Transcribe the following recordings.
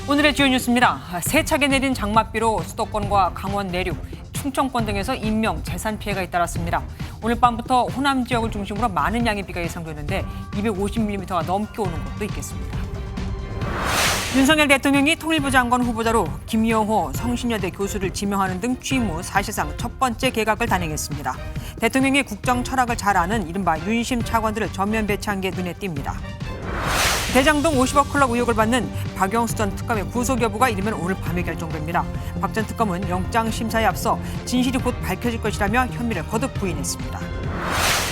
오늘의 주요 뉴스입니다. 세차게 내린 장맛비로 수도권과 강원 내륙, 충청권 등에서 인명, 재산 피해가 잇따랐습니다. 오늘 밤부터 호남 지역을 중심으로 많은 양의 비가 예상되는데 250mm가 넘게 오는 곳도 있겠습니다. 윤석열 대통령이 통일부 장관 후보자로 김영호 성신여대 교수를 지명하는 등 취임 후 사실상 첫 번째 개각을 단행했습니다. 대통령의 국정 철학을 잘 아는 이른바 윤심 차관들을 전면 배치한 게 눈에 띕니다. 대장동 50억 클럽 의혹을 받는 박영수 전 특검의 구속 여부가 이르면 오늘 밤에 결정됩니다. 박 전 특검은 영장 심사에 앞서 진실이 곧 밝혀질 것이라며 혐의를 거듭 부인했습니다.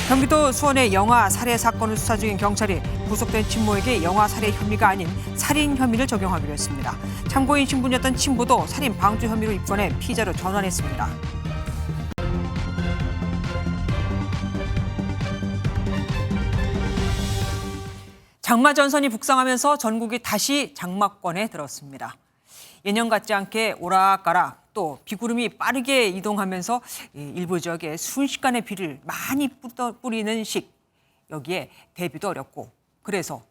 경기도 수원의 영아 살해 사건을 수사 중인 경찰이 구속된 친모에게 영아 살해 혐의가 아닌 살인 혐의를 적용하기로 했습니다. 참고인 신분이었던 친부도 살인 방조 혐의로 입건해 피의자로 전환했습니다. 장마 전선이 북상하면서 전국이 다시 장마권에 들었습니다. 예년 같지 않게 오락가락 또 비구름이 빠르게 이동하면서 일부 지역에 순식간에 비를 많이 뿌리는 식. 여기에 대비도 어렵고 그래서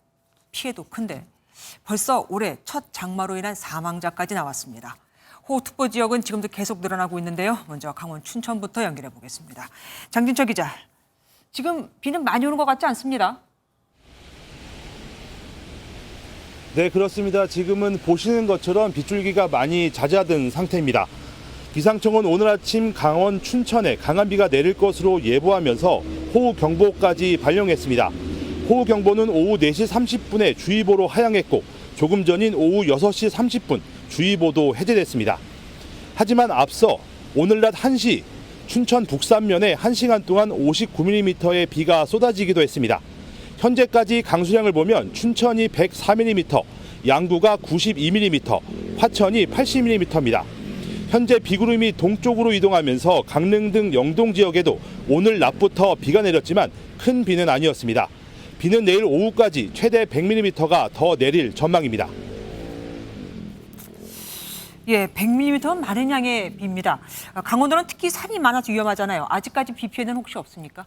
피해도 큰데 벌써 올해 첫 장마로 인한 사망자까지 나왔습니다. 호우특보 지역은 지금도 계속 늘어나고 있는데요. 먼저 강원 춘천부터 연결해 보겠습니다. 장진철 기자, 지금 비는 많이 오는 것 같지 않습니다? 네, 그렇습니다. 지금은 보시는 것처럼 빗줄기가 많이 잦아든 상태입니다. 기상청은 오늘 아침 강원 춘천에 강한 비가 내릴 것으로 예보하면서 호우경보까지 발령했습니다. 호우경보는 오후 4시 30분에 주의보로 하향했고 조금 전인 오후 6시 30분 주의보도 해제됐습니다. 하지만 앞서 오늘 낮 1시 춘천 북산면에 1시간 동안 59mm의 비가 쏟아지기도 했습니다. 현재까지 강수량을 보면 춘천이 104mm, 양구가 92mm, 화천이 80mm입니다. 현재 비구름이 동쪽으로 이동하면서 강릉 등 영동 지역에도 오늘 낮부터 비가 내렸지만 큰 비는 아니었습니다. 비는 내일 오후까지 최대 100mm가 더 내릴 전망입니다. 예, 100mm는 많은 양의 비입니다. 강원도는 특히 산이 많아서 위험하잖아요. 아직까지 비 피해는 혹시 없습니까?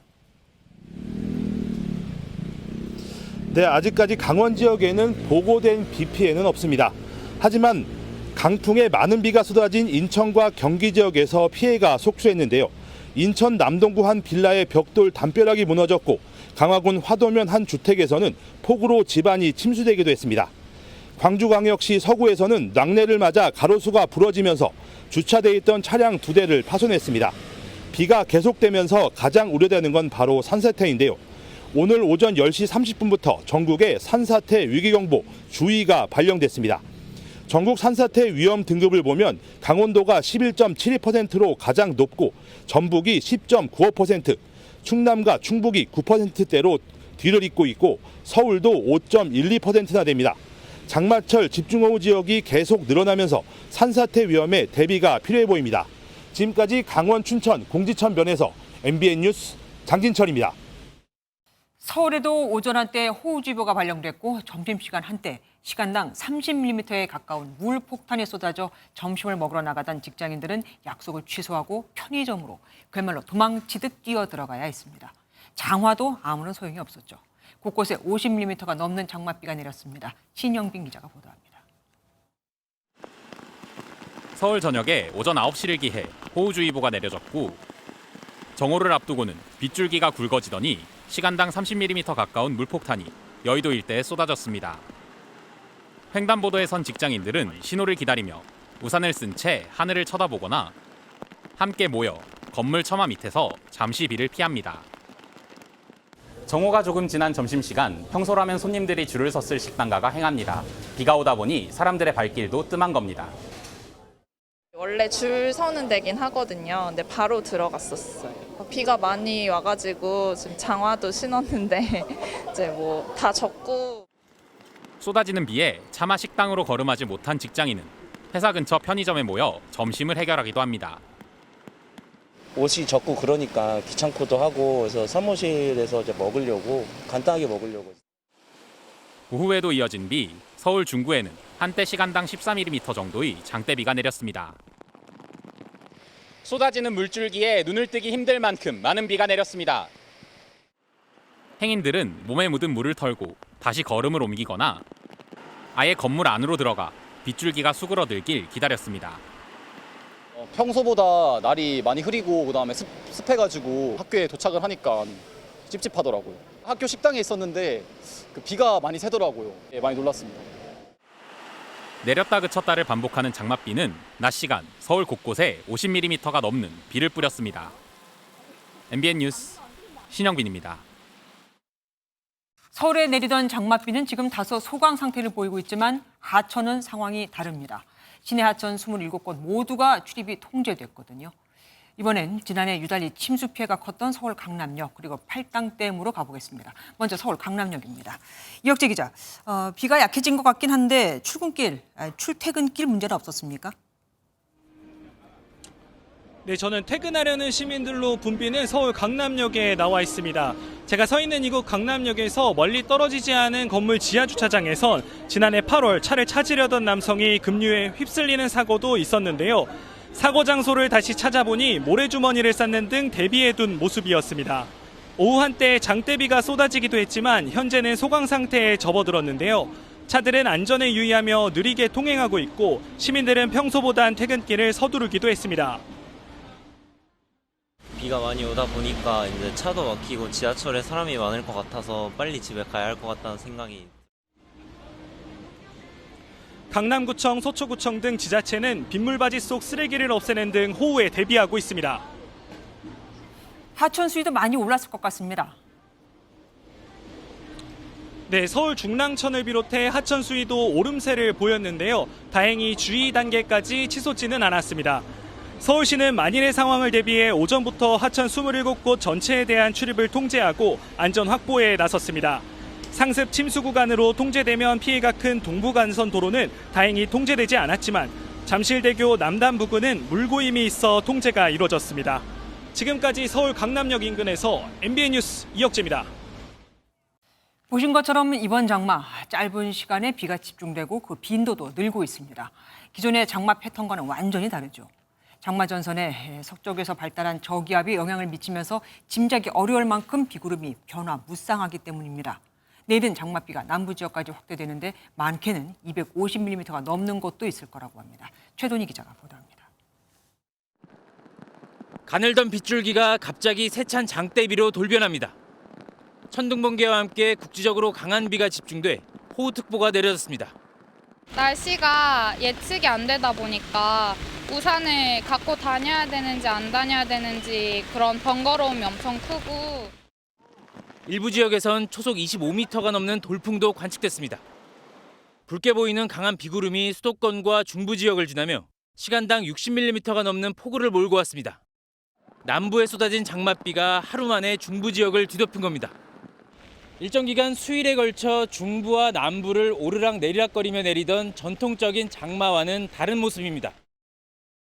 네, 아직까지 강원 지역에는 보고된 비 피해는 없습니다. 하지만 강풍에 많은 비가 쏟아진 인천과 경기 지역에서 피해가 속출했는데요. 인천 남동구 한 빌라의 벽돌 담벼락이 무너졌고 강화군 화도면 한 주택에서는 폭우로 집안이 침수되기도 했습니다. 광주광역시 서구에서는 낙뢰를 맞아 가로수가 부러지면서 주차돼 있던 차량 2대를 파손했습니다. 비가 계속되면서 가장 우려되는 건 바로 산사태인데요. 오늘 오전 10시 30분부터 전국에 산사태 위기경보 주의가 발령됐습니다. 전국 산사태 위험 등급을 보면 강원도가 11.72%로 가장 높고 전북이 10.95%, 충남과 충북이 9%대로 뒤를 잇고 있고 서울도 5.12%나 됩니다. 장마철 집중호우 지역이 계속 늘어나면서 산사태 위험에 대비가 필요해 보입니다. 지금까지 강원 춘천 공지천변에서 MBN 뉴스 장진철입니다. 서울에도 오전 한때 호우주의보가 발령됐고 점심시간 한때 시간당 30mm에 가까운 물폭탄이 쏟아져 점심을 먹으러 나가던 직장인들은 약속을 취소하고 편의점으로 그야말로 도망치듯 뛰어들어가야 했습니다. 장화도 아무런 소용이 없었죠. 곳곳에 50mm가 넘는 장맛비가 내렸습니다. 신영빈 기자가 보도합니다. 서울 전역에 오전 9시를 기해 호우주의보가 내려졌고 정오를 앞두고는 빗줄기가 굵어지더니 시간당 30mm 가까운 물폭탄이 여의도 일대에 쏟아졌습니다. 횡단보도에 선 직장인들은 신호를 기다리며 우산을 쓴 채 하늘을 쳐다보거나 함께 모여 건물 처마 밑에서 잠시 비를 피합니다. 정오가 조금 지난 점심시간 평소라면 손님들이 줄을 섰을 식당가가 행합니다. 비가 오다 보니 사람들의 발길도 뜸한 겁니다. 원래 줄 서는 데긴 하거든요. 근데 바로 들어갔었어요. 비가 많이 와가지고 지금 장화도 신었는데 이제 뭐 다 젖고. 쏟아지는 비에 차마 식당으로 걸음하지 못한 직장인은 회사 근처 편의점에 모여 점심을 해결하기도 합니다. 옷이 젖고 그러니까 귀찮고도 하고 그래서 사무실에서 이제 먹으려고 간단하게 먹으려고. 오후에도 이어진 비, 서울 중구에는 한때 시간당 14mm 정도의 장대비가 내렸습니다. 쏟아지는 물줄기에 눈을 뜨기 힘들 만큼 많은 비가 내렸습니다. 행인들은 몸에 묻은 물을 털고 다시 걸음을 옮기거나 아예 건물 안으로 들어가 빗줄기가 수그러들길 기다렸습니다. 평소보다 날이 많이 흐리고 그다음에 습해가지고 학교에 도착을 하니까 찝찝하더라고요. 학교 식당에 있었는데 그 비가 많이 새더라고요. 많이 놀랐습니다. 내렸다 그쳤다를 반복하는 장맛비는 낮 시간 서울 곳곳에 50mm가 넘는 비를 뿌렸습니다. MBN 뉴스 신영빈입니다. 서울에 내리던 장맛비는 지금 다소 소강 상태를 보이고 있지만 하천은 상황이 다릅니다. 시내 하천 27곳 모두가 출입이 통제됐거든요. 이번엔 지난해 유달리 침수 피해가 컸던 서울 강남역 그리고 팔당댐으로 가보겠습니다. 먼저 서울 강남역입니다. 이혁재 기자, 비가 약해진 것 같긴 한데 출퇴근길 문제는 없었습니까? 네, 저는 퇴근하려는 시민들로 붐비는 서울 강남역에 나와 있습니다. 제가 서 있는 이곳 강남역에서 멀리 떨어지지 않은 건물 지하 주차장에선 지난해 8월 차를 찾으려던 남성이 급류에 휩쓸리는 사고도 있었는데요. 사고 장소를 다시 찾아보니 모래주머니를 쌓는 등 대비해둔 모습이었습니다. 오후 한때 장대비가 쏟아지기도 했지만 현재는 소강 상태에 접어들었는데요. 차들은 안전에 유의하며 느리게 통행하고 있고 시민들은 평소보단 퇴근길을 서두르기도 했습니다. 비가 많이 오다 보니까 이제 차도 막히고 지하철에 사람이 많을 것 같아서 빨리 집에 가야 할 것 같다는 생각이. 강남구청, 서초구청 등 지자체는 빗물바지 속 쓰레기를 없애는 등 호우에 대비하고 있습니다. 하천 수위도 많이 올랐을 것 같습니다. 네, 서울 중랑천을 비롯해 하천 수위도 오름세를 보였는데요. 다행히 주의 단계까지 치솟지는 않았습니다. 서울시는 만일의 상황을 대비해 오전부터 하천 27곳 전체에 대한 출입을 통제하고 안전 확보에 나섰습니다. 상습 침수 구간으로 통제되면 피해가 큰 동부간선 도로는 다행히 통제되지 않았지만 잠실대교 남단 부근은 물고임이 있어 통제가 이루어졌습니다. 지금까지 서울 강남역 인근에서 MBN 뉴스 이혁재입니다. 보신 것처럼 이번 장마 짧은 시간에 비가 집중되고 그 빈도도 늘고 있습니다. 기존의 장마 패턴과는 완전히 다르죠. 장마 전선에 서쪽에서 발달한 저기압이 영향을 미치면서 짐작이 어려울 만큼 비구름이 변화무쌍하기 때문입니다. 내일은 장맛비가 남부 지역까지 확대되는데 많게는 250mm가 넘는 곳도 있을 거라고 합니다. 최돈희 기자가 보도합니다. 가늘던 빗줄기가 갑자기 세찬 장대비로 돌변합니다. 천둥번개와 함께 국지적으로 강한 비가 집중돼 호우특보가 내려졌습니다. 날씨가 예측이 안 되다 보니까 우산을 갖고 다녀야 되는지 안 다녀야 되는지 그런 번거로움이 엄청 크고 일부 지역에선 초속 25m가 넘는 돌풍도 관측됐습니다. 붉게 보이는 강한 비구름이 수도권과 중부 지역을 지나며 시간당 60mm가 넘는 폭우를 몰고 왔습니다. 남부에 쏟아진 장맛비가 하루 만에 중부 지역을 뒤덮은 겁니다. 일정 기간 수일에 걸쳐 중부와 남부를 오르락 내리락거리며 내리던 전통적인 장마와는 다른 모습입니다.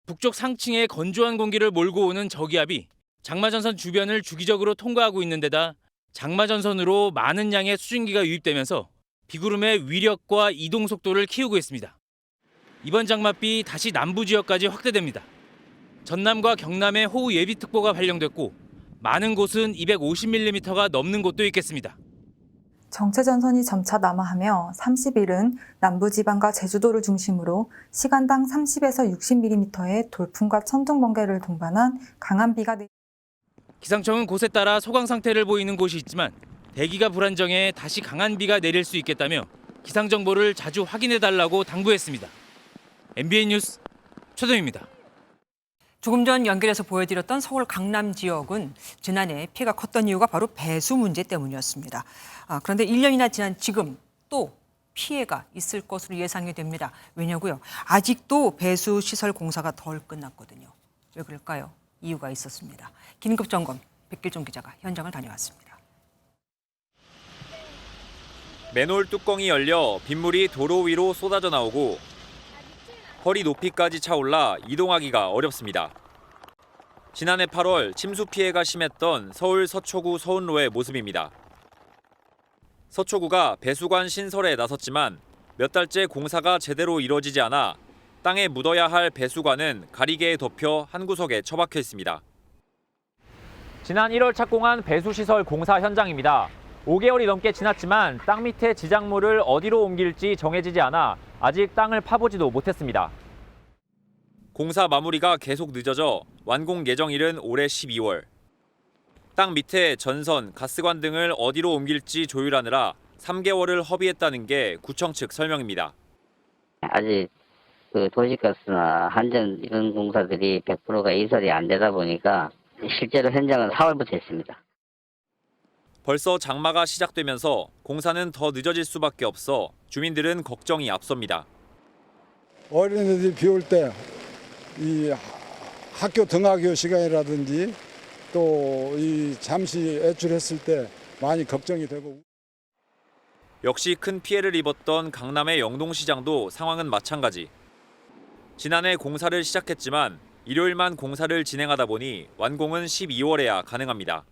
북쪽 상층에 건조한 공기를 몰고 오는 저기압이 장마전선 주변을 주기적으로 통과하고 있는 데다 장마전선으로 많은 양의 수증기가 유입되면서 비구름의 위력과 이동 속도를 키우고 있습니다. 이번 장맛비 다시 남부 지역까지 확대됩니다. 전남과 경남에 호우 예비특보가 발령됐고 많은 곳은 250mm가 넘는 곳도 있겠습니다. 정체전선이 점차 남하하며 30일은 남부지방과 제주도를 중심으로 시간당 30에서 60mm의 돌풍과 천둥번개를 동반한 강한 비가 기상청은 곳에 따라 소강 상태를 보이는 곳이 있지만 대기가 불안정해 다시 강한 비가 내릴 수 있겠다며 기상정보를 자주 확인해달라고 당부했습니다. MBN 뉴스 최동입니다. 조금 전 연결해서 보여드렸던 서울 강남 지역은 지난해 피해가 컸던 이유가 바로 배수 문제 때문이었습니다. 그런데 1년이나 지난 지금 또 피해가 있을 것으로 예상이 됩니다. 왜냐고요? 아직도 배수 시설 공사가 덜 끝났거든요. 왜 그럴까요? 이유가 있었습니다. 긴급 점검 백길종 기자가 현장을 다녀왔습니다. 맨홀 뚜껑이 열려 빗물이 도로 위로 쏟아져 나오고 허리 높이까지 차올라 이동하기가 어렵습니다. 지난해 8월 침수 피해가 심했던 서울 서초구 서운로의 모습입니다. 서초구가 배수관 신설에 나섰지만 몇 달째 공사가 제대로 이뤄지지 않아 땅에 묻어야 할 배수관은 가리개에 덮여 한 구석에 처박혀 있습니다. 지난 1월 착공한 배수시설 공사 현장입니다. 5개월이 넘게 지났지만 땅 밑에 지작물을 어디로 옮길지 정해지지 않아 아직 땅을 파보지도 못했습니다. 공사 마무리가 계속 늦어져 완공 예정일은 올해 12월. 땅 밑에 전선, 가스관 등을 어디로 옮길지 조율하느라 3개월을 허비했다는 게 구청 측 설명입니다. 아직 그 도시가스나 한전 이런 공사들이 100%가 이설이 안 되다 보니까 실제로 현장은 4월부터 했습니다. 벌써 장마가 시작되면서 공사는 더 늦어질 수밖에 없어 주민들은 걱정이 앞섭니다. 어린이들이 비 올 때 이 학교 등하교 시간이라든지 또 이 잠시 외출했을 때 많이 걱정이 되고. 역시 큰 피해를 입었던 강남의 영동시장도 상황은 마찬가지. 지난해 공사를 시작했지만 일요일만 공사를 진행하다 보니 완공은 12월에야 가능합니다.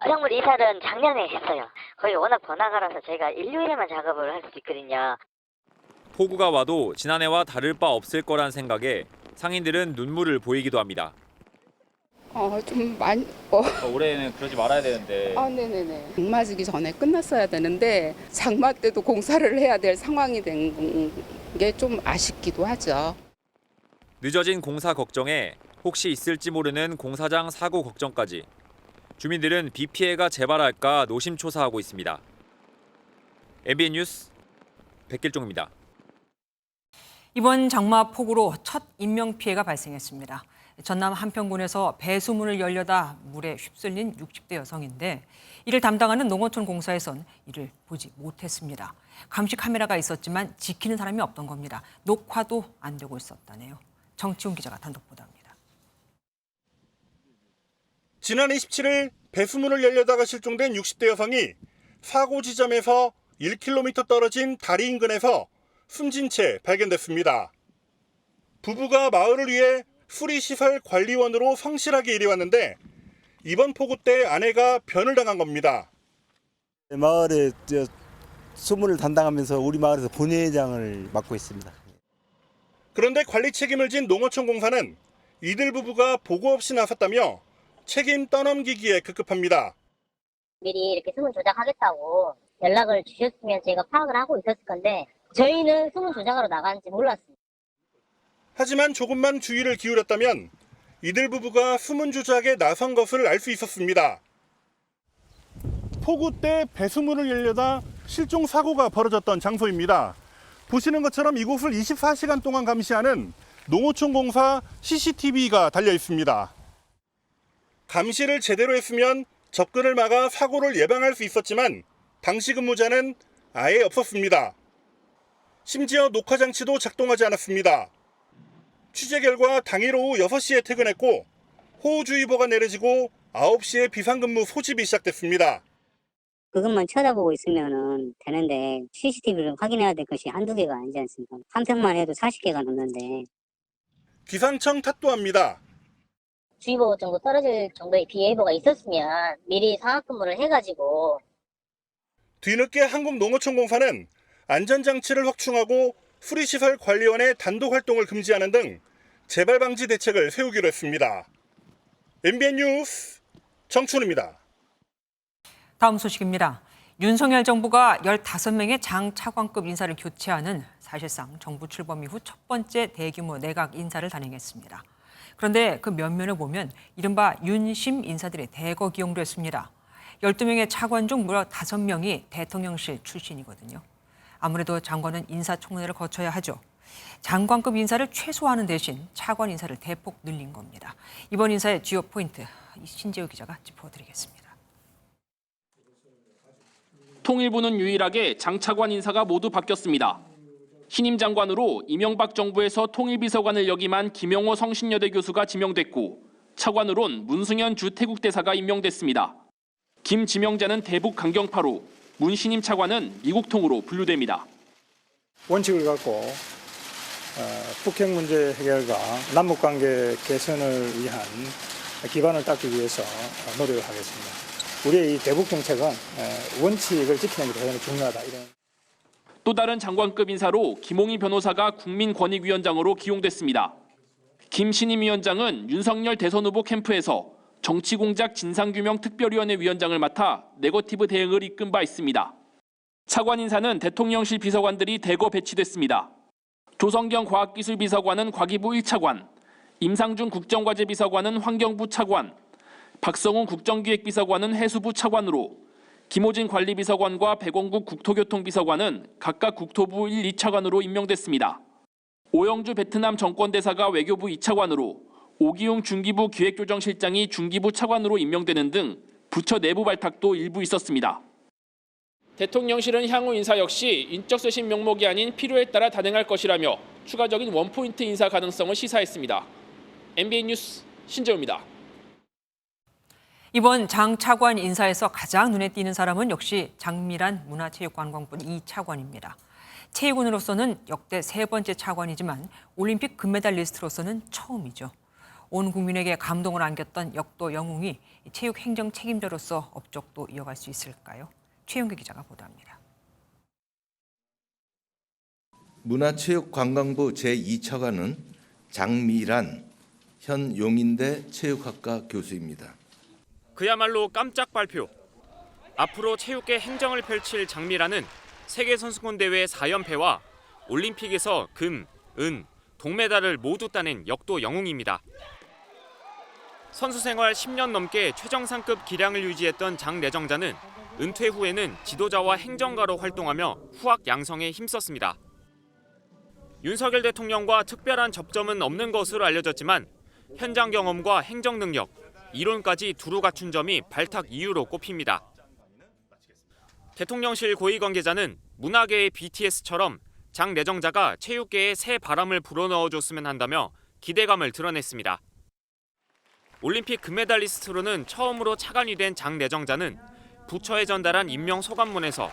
어영물 이사는 작년에 했어요. 거의 워낙 번화가라서 저희가 일요일에만 작업을 할 수 있거든요. 폭우가 와도 지난해와 다를 바 없을 거란 생각에 상인들은 눈물을 보이기도 합니다. 좀 많이. 올해는 그러지 말아야 되는데. 네네네. 비 맞기 전에 끝났어야 되는데 장마 때도 공사를 해야 될 상황이 된 게 좀 아쉽기도 하죠. 늦어진 공사 걱정에 혹시 있을지 모르는 공사장 사고 걱정까지. 주민들은 비 피해가 재발할까 노심초사하고 있습니다. MBN 뉴스 백길종입니다. 이번 장마 폭우로 첫 인명 피해가 발생했습니다. 전남 한평군에서 배수문을 열려다 물에 휩쓸린 60대 여성인데 이를 담당하는 농어촌 공사에선 이를 보지 못했습니다. 감시 카메라가 있었지만 지키는 사람이 없던 겁니다. 녹화도 안 되고 있었다네요. 정치훈 기자가 단독 보도합니다. 지난 27일 배수문을 열려다가 실종된 60대 여성이 사고 지점에서 1km 떨어진 다리 인근에서 숨진 채 발견됐습니다. 부부가 마을을 위해 수리시설 관리원으로 성실하게 일해왔는데 이번 폭우 때 아내가 변을 당한 겁니다. 마을에 수문을 담당하면서 우리 마을에서 본회장을 맡고 있습니다. 그런데 관리 책임을 진 농어촌 공사는 이들 부부가 보고 없이 나섰다며 책임 떠넘기기에 급급합니다. 미리 이렇게 수문 조작하겠다고 연락을 주셨으면 저희가 파악을 하고 있었을 건데 저희는 수문 조작하러 나가는지 몰랐습니다. 하지만 조금만 주의를 기울였다면 이들 부부가 수문 조작에 나선 것을 알 수 있었습니다. 폭우 때 배수문을 열려다 실종 사고가 벌어졌던 장소입니다. 보시는 것처럼 이곳을 24시간 동안 감시하는 농어촌 공사 CCTV가 달려 있습니다. 감시를 제대로 했으면 접근을 막아 사고를 예방할 수 있었지만 당시 근무자는 아예 없었습니다. 심지어 녹화 장치도 작동하지 않았습니다. 취재 결과 당일 오후 6시에 퇴근했고 호우주의보가 내려지고 9시에 비상근무 소집이 시작됐습니다. 그것만 쳐다보고 있으면 되는데 CCTV를 확인해야 될 것이 한두 개가 아니지 않습니까? 한 평만 해도 40개가 넘는데. 기상청 탓도 합니다. 주의보 정도 떨어질 정도의 비 예보가 있었으면 미리 상하근무를 해가지고. 뒤늦게 한국농어촌공사는 안전장치를 확충하고 수리시설 관리원의 단독 활동을 금지하는 등 재발 방지 대책을 세우기로 했습니다. MBN 뉴스 정춘우입니다. 다음 소식입니다. 윤석열 정부가 15명의 장 차관급 인사를 교체하는 사실상 정부 출범 이후 첫 번째 대규모 내각 인사를 단행했습니다. 그런데 그 면면을 보면 이른바 윤심 인사들이 대거 기용됐습니다. 12명의 차관 중 무려 5명이 대통령실 출신이거든요. 아무래도 장관은 인사청문회를 거쳐야 하죠. 장관급 인사를 최소화하는 대신 차관 인사를 대폭 늘린 겁니다. 이번 인사의 주요 포인트 신재우 기자가 짚어드리겠습니다. 통일부는 유일하게 장차관 인사가 모두 바뀌었습니다. 신임 장관으로 이명박 정부에서 통일비서관을 역임한 김영호 성신여대 교수가 지명됐고 차관으론 문승현 주태국 대사가 임명됐습니다. 김 지명자는 대북 강경파로 문 신임 차관은 미국통으로 분류됩니다. 원칙을 갖고 북핵 문제 해결과 남북관계 개선을 위한 기반을 닦기 위해서 노력을 하겠습니다. 우리의 이 대북 정책은 원칙을 지키는 게 대단히 중요하다. 이런. 또 다른 장관급 인사로 김홍희 변호사가 국민권익위원장으로 기용됐습니다. 김 신임 위원장은 윤석열 대선 후보 캠프에서 정치공작 진상규명 특별위원회 위원장을 맡아 네거티브 대응을 이끈 바 있습니다. 차관 인사는 대통령실 비서관들이 대거 배치됐습니다. 조성경 과학기술비서관은 과기부 1차관, 임상준 국정과제비서관은 환경부 차관, 박성훈 국정기획비서관은 해수부 차관으로 김호진 관리비서관과 백원국 국토교통비서관은 각각 국토부 1, 2차관으로 임명됐습니다. 오영주 베트남 정권대사가 외교부 2차관으로 오기용 중기부 기획조정실장이 중기부 차관으로 임명되는 등 부처 내부 발탁도 일부 있었습니다. 대통령실은 향후 인사 역시 인적 쇄신 명목이 아닌 필요에 따라 단행할 것이라며 추가적인 원포인트 인사 가능성을 시사했습니다. MBN 뉴스 신재우입니다. 이번 장 차관 인사에서 가장 눈에 띄는 사람은 역시 장미란 문화체육관광부 2차관입니다. 체육인으로서는 역대 3번째 차관이지만 올림픽 금메달리스트로서는 처음이죠. 온 국민에게 감동을 안겼던 역도 영웅이 체육행정 책임자로서 업적도 이어갈 수 있을까요? 최영규 기자가 보도합니다. 문화체육관광부 제2차관은 장미란 현 용인대 체육학과 교수입니다. 그야말로 깜짝 발표. 앞으로 체육계 행정을 펼칠 장미란은 세계선수권대회 4연패와 올림픽에서 금, 은, 동메달을 모두 따낸 역도 영웅입니다. 선수 생활 10년 넘게 최정상급 기량을 유지했던 장 내정자는 은퇴 후에는 지도자와 행정가로 활동하며 후학 양성에 힘썼습니다. 윤석열 대통령과 특별한 접점은 없는 것으로 알려졌지만 현장 경험과 행정 능력, 이론까지 두루 갖춘 점이 발탁 이유로 꼽힙니다. 대통령실 고위 관계자는 문화계의 BTS처럼 장 내정자가 체육계에 새 바람을 불어넣어줬으면 한다며 기대감을 드러냈습니다. 올림픽 금메달리스트로는 처음으로 차관이 된 장 내정자는 부처에 전달한 임명 소감문에서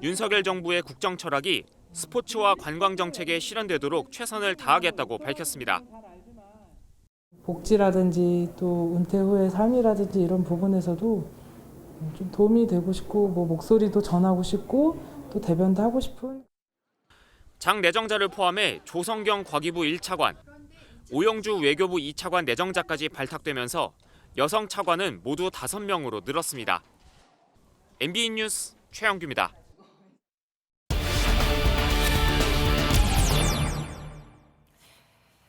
윤석열 정부의 국정 철학이 스포츠와 관광 정책에 실현되도록 최선을 다하겠다고 밝혔습니다. 복지라든지 또 은퇴 후의 삶이라든지 이런 부분에서도 좀 도움이 되고 싶고 목소리도 전하고 싶고 또 대변도 하고 싶은. 장 내정자를 포함해 조성경 과기부 1차관, 오영주 외교부 2차관 내정자까지 발탁되면서 여성 차관은 모두 5명으로 늘었습니다. MBN 뉴스 최영규입니다.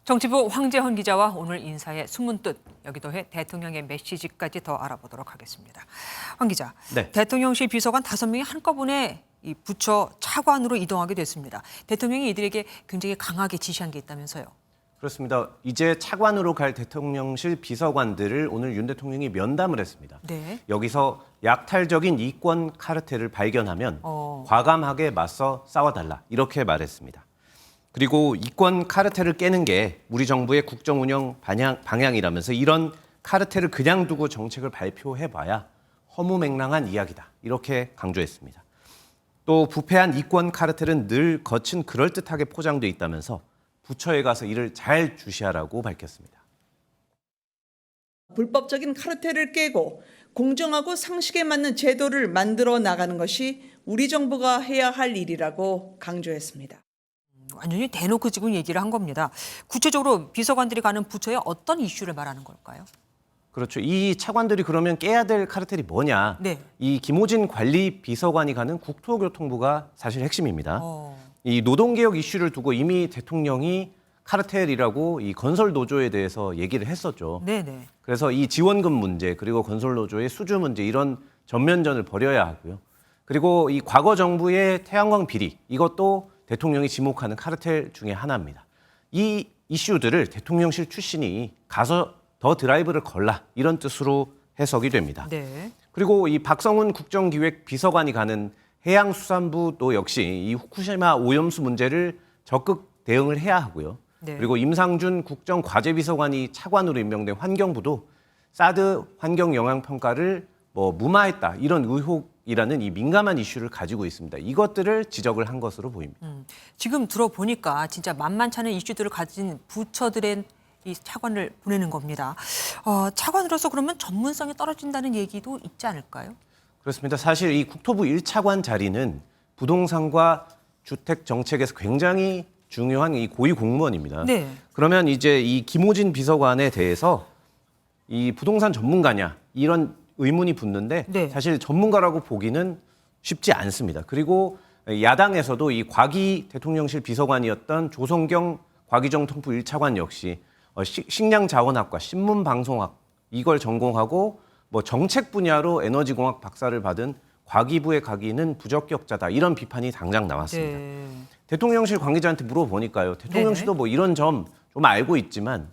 정치부 황재헌 기자와 오늘 인사의 숨은 뜻, 여기 더해 대통령의 메시지까지 더 알아보도록 하겠습니다. 황 기자, 네. 대통령실 비서관 5명이 한꺼번에 이 부처 차관으로 이동하게 됐습니다. 대통령이 이들에게 굉장히 강하게 지시한 게 있다면서요? 그렇습니다. 이제 차관으로 갈 대통령실 비서관들을 오늘 윤 대통령이 면담을 했습니다. 네. 여기서 약탈적인 이권 카르텔을 발견하면 과감하게 맞서 싸워달라 이렇게 말했습니다. 그리고 이권 카르텔을 깨는 게 우리 정부의 국정 운영 방향이라면서 이런 카르텔을 그냥 두고 정책을 발표해봐야 허무맹랑한 이야기다 이렇게 강조했습니다. 또 부패한 이권 카르텔은 늘 거친 그럴듯하게 포장돼 있다면서 부처에 가서 이를 잘 주시하라고 밝혔습니다. 불법적인 카르텔을 깨고 공정하고 상식에 맞는 제도를 만들어 나가는 것이 우리 정부가 해야 할 일이라고 강조했습니다. 완전히 대놓고 지금 얘기를 한 겁니다. 구체적으로 비서관들이 가는 부처에 어떤 이슈를 말하는 걸까요? 그렇죠. 이 차관들이 그러면 깨야 될 카르텔이 뭐냐. 네. 이 김호진 관리 비서관이 가는 국토교통부가 사실 핵심입니다. 이 노동개혁 이슈를 두고 이미 대통령이 카르텔이라고 이 건설노조에 대해서 얘기를 했었죠. 네네. 그래서 이 지원금 문제 그리고 건설노조의 수주 문제 이런 전면전을 벌여야 하고요. 그리고 이 과거 정부의 태양광 비리 이것도 대통령이 지목하는 카르텔 중에 하나입니다. 이 이슈들을 대통령실 출신이 가서 더 드라이브를 걸라 이런 뜻으로 해석이 됩니다. 네. 그리고 이 박성훈 국정기획 비서관이 가는 해양수산부도 역시 이 후쿠시마 오염수 문제를 적극 대응을 해야 하고요. 네. 그리고 임상준 국정과제비서관이 차관으로 임명된 환경부도 사드 환경 영향 평가를 무마했다 이런 의혹이라는 이 민감한 이슈를 가지고 있습니다. 이것들을 지적을 한 것으로 보입니다. 지금 들어보니까 진짜 만만치 않은 이슈들을 가진 부처들의 이 차관을 보내는 겁니다. 차관으로서 그러면 전문성이 떨어진다는 얘기도 있지 않을까요? 그렇습니다. 사실 이 국토부 1차관 자리는 부동산과 주택 정책에서 굉장히 중요한 이 고위 공무원입니다. 네. 그러면 이제 이 김호진 비서관에 대해서 이 부동산 전문가냐 이런 의문이 붙는데 네. 사실 전문가라고 보기는 쉽지 않습니다. 그리고 야당에서도 이 과기 대통령실 비서관이었던 조성경 과기정통부 1차관 역시 식량자원학과 신문방송학 이걸 전공하고 뭐 정책 분야로 에너지공학 박사를 받은 과기부에 가기는 부적격자다 이런 비판이 당장 나왔습니다. 네. 대통령실 관계자한테 물어보니까요. 대통령실도 뭐 이런 점 좀 알고 있지만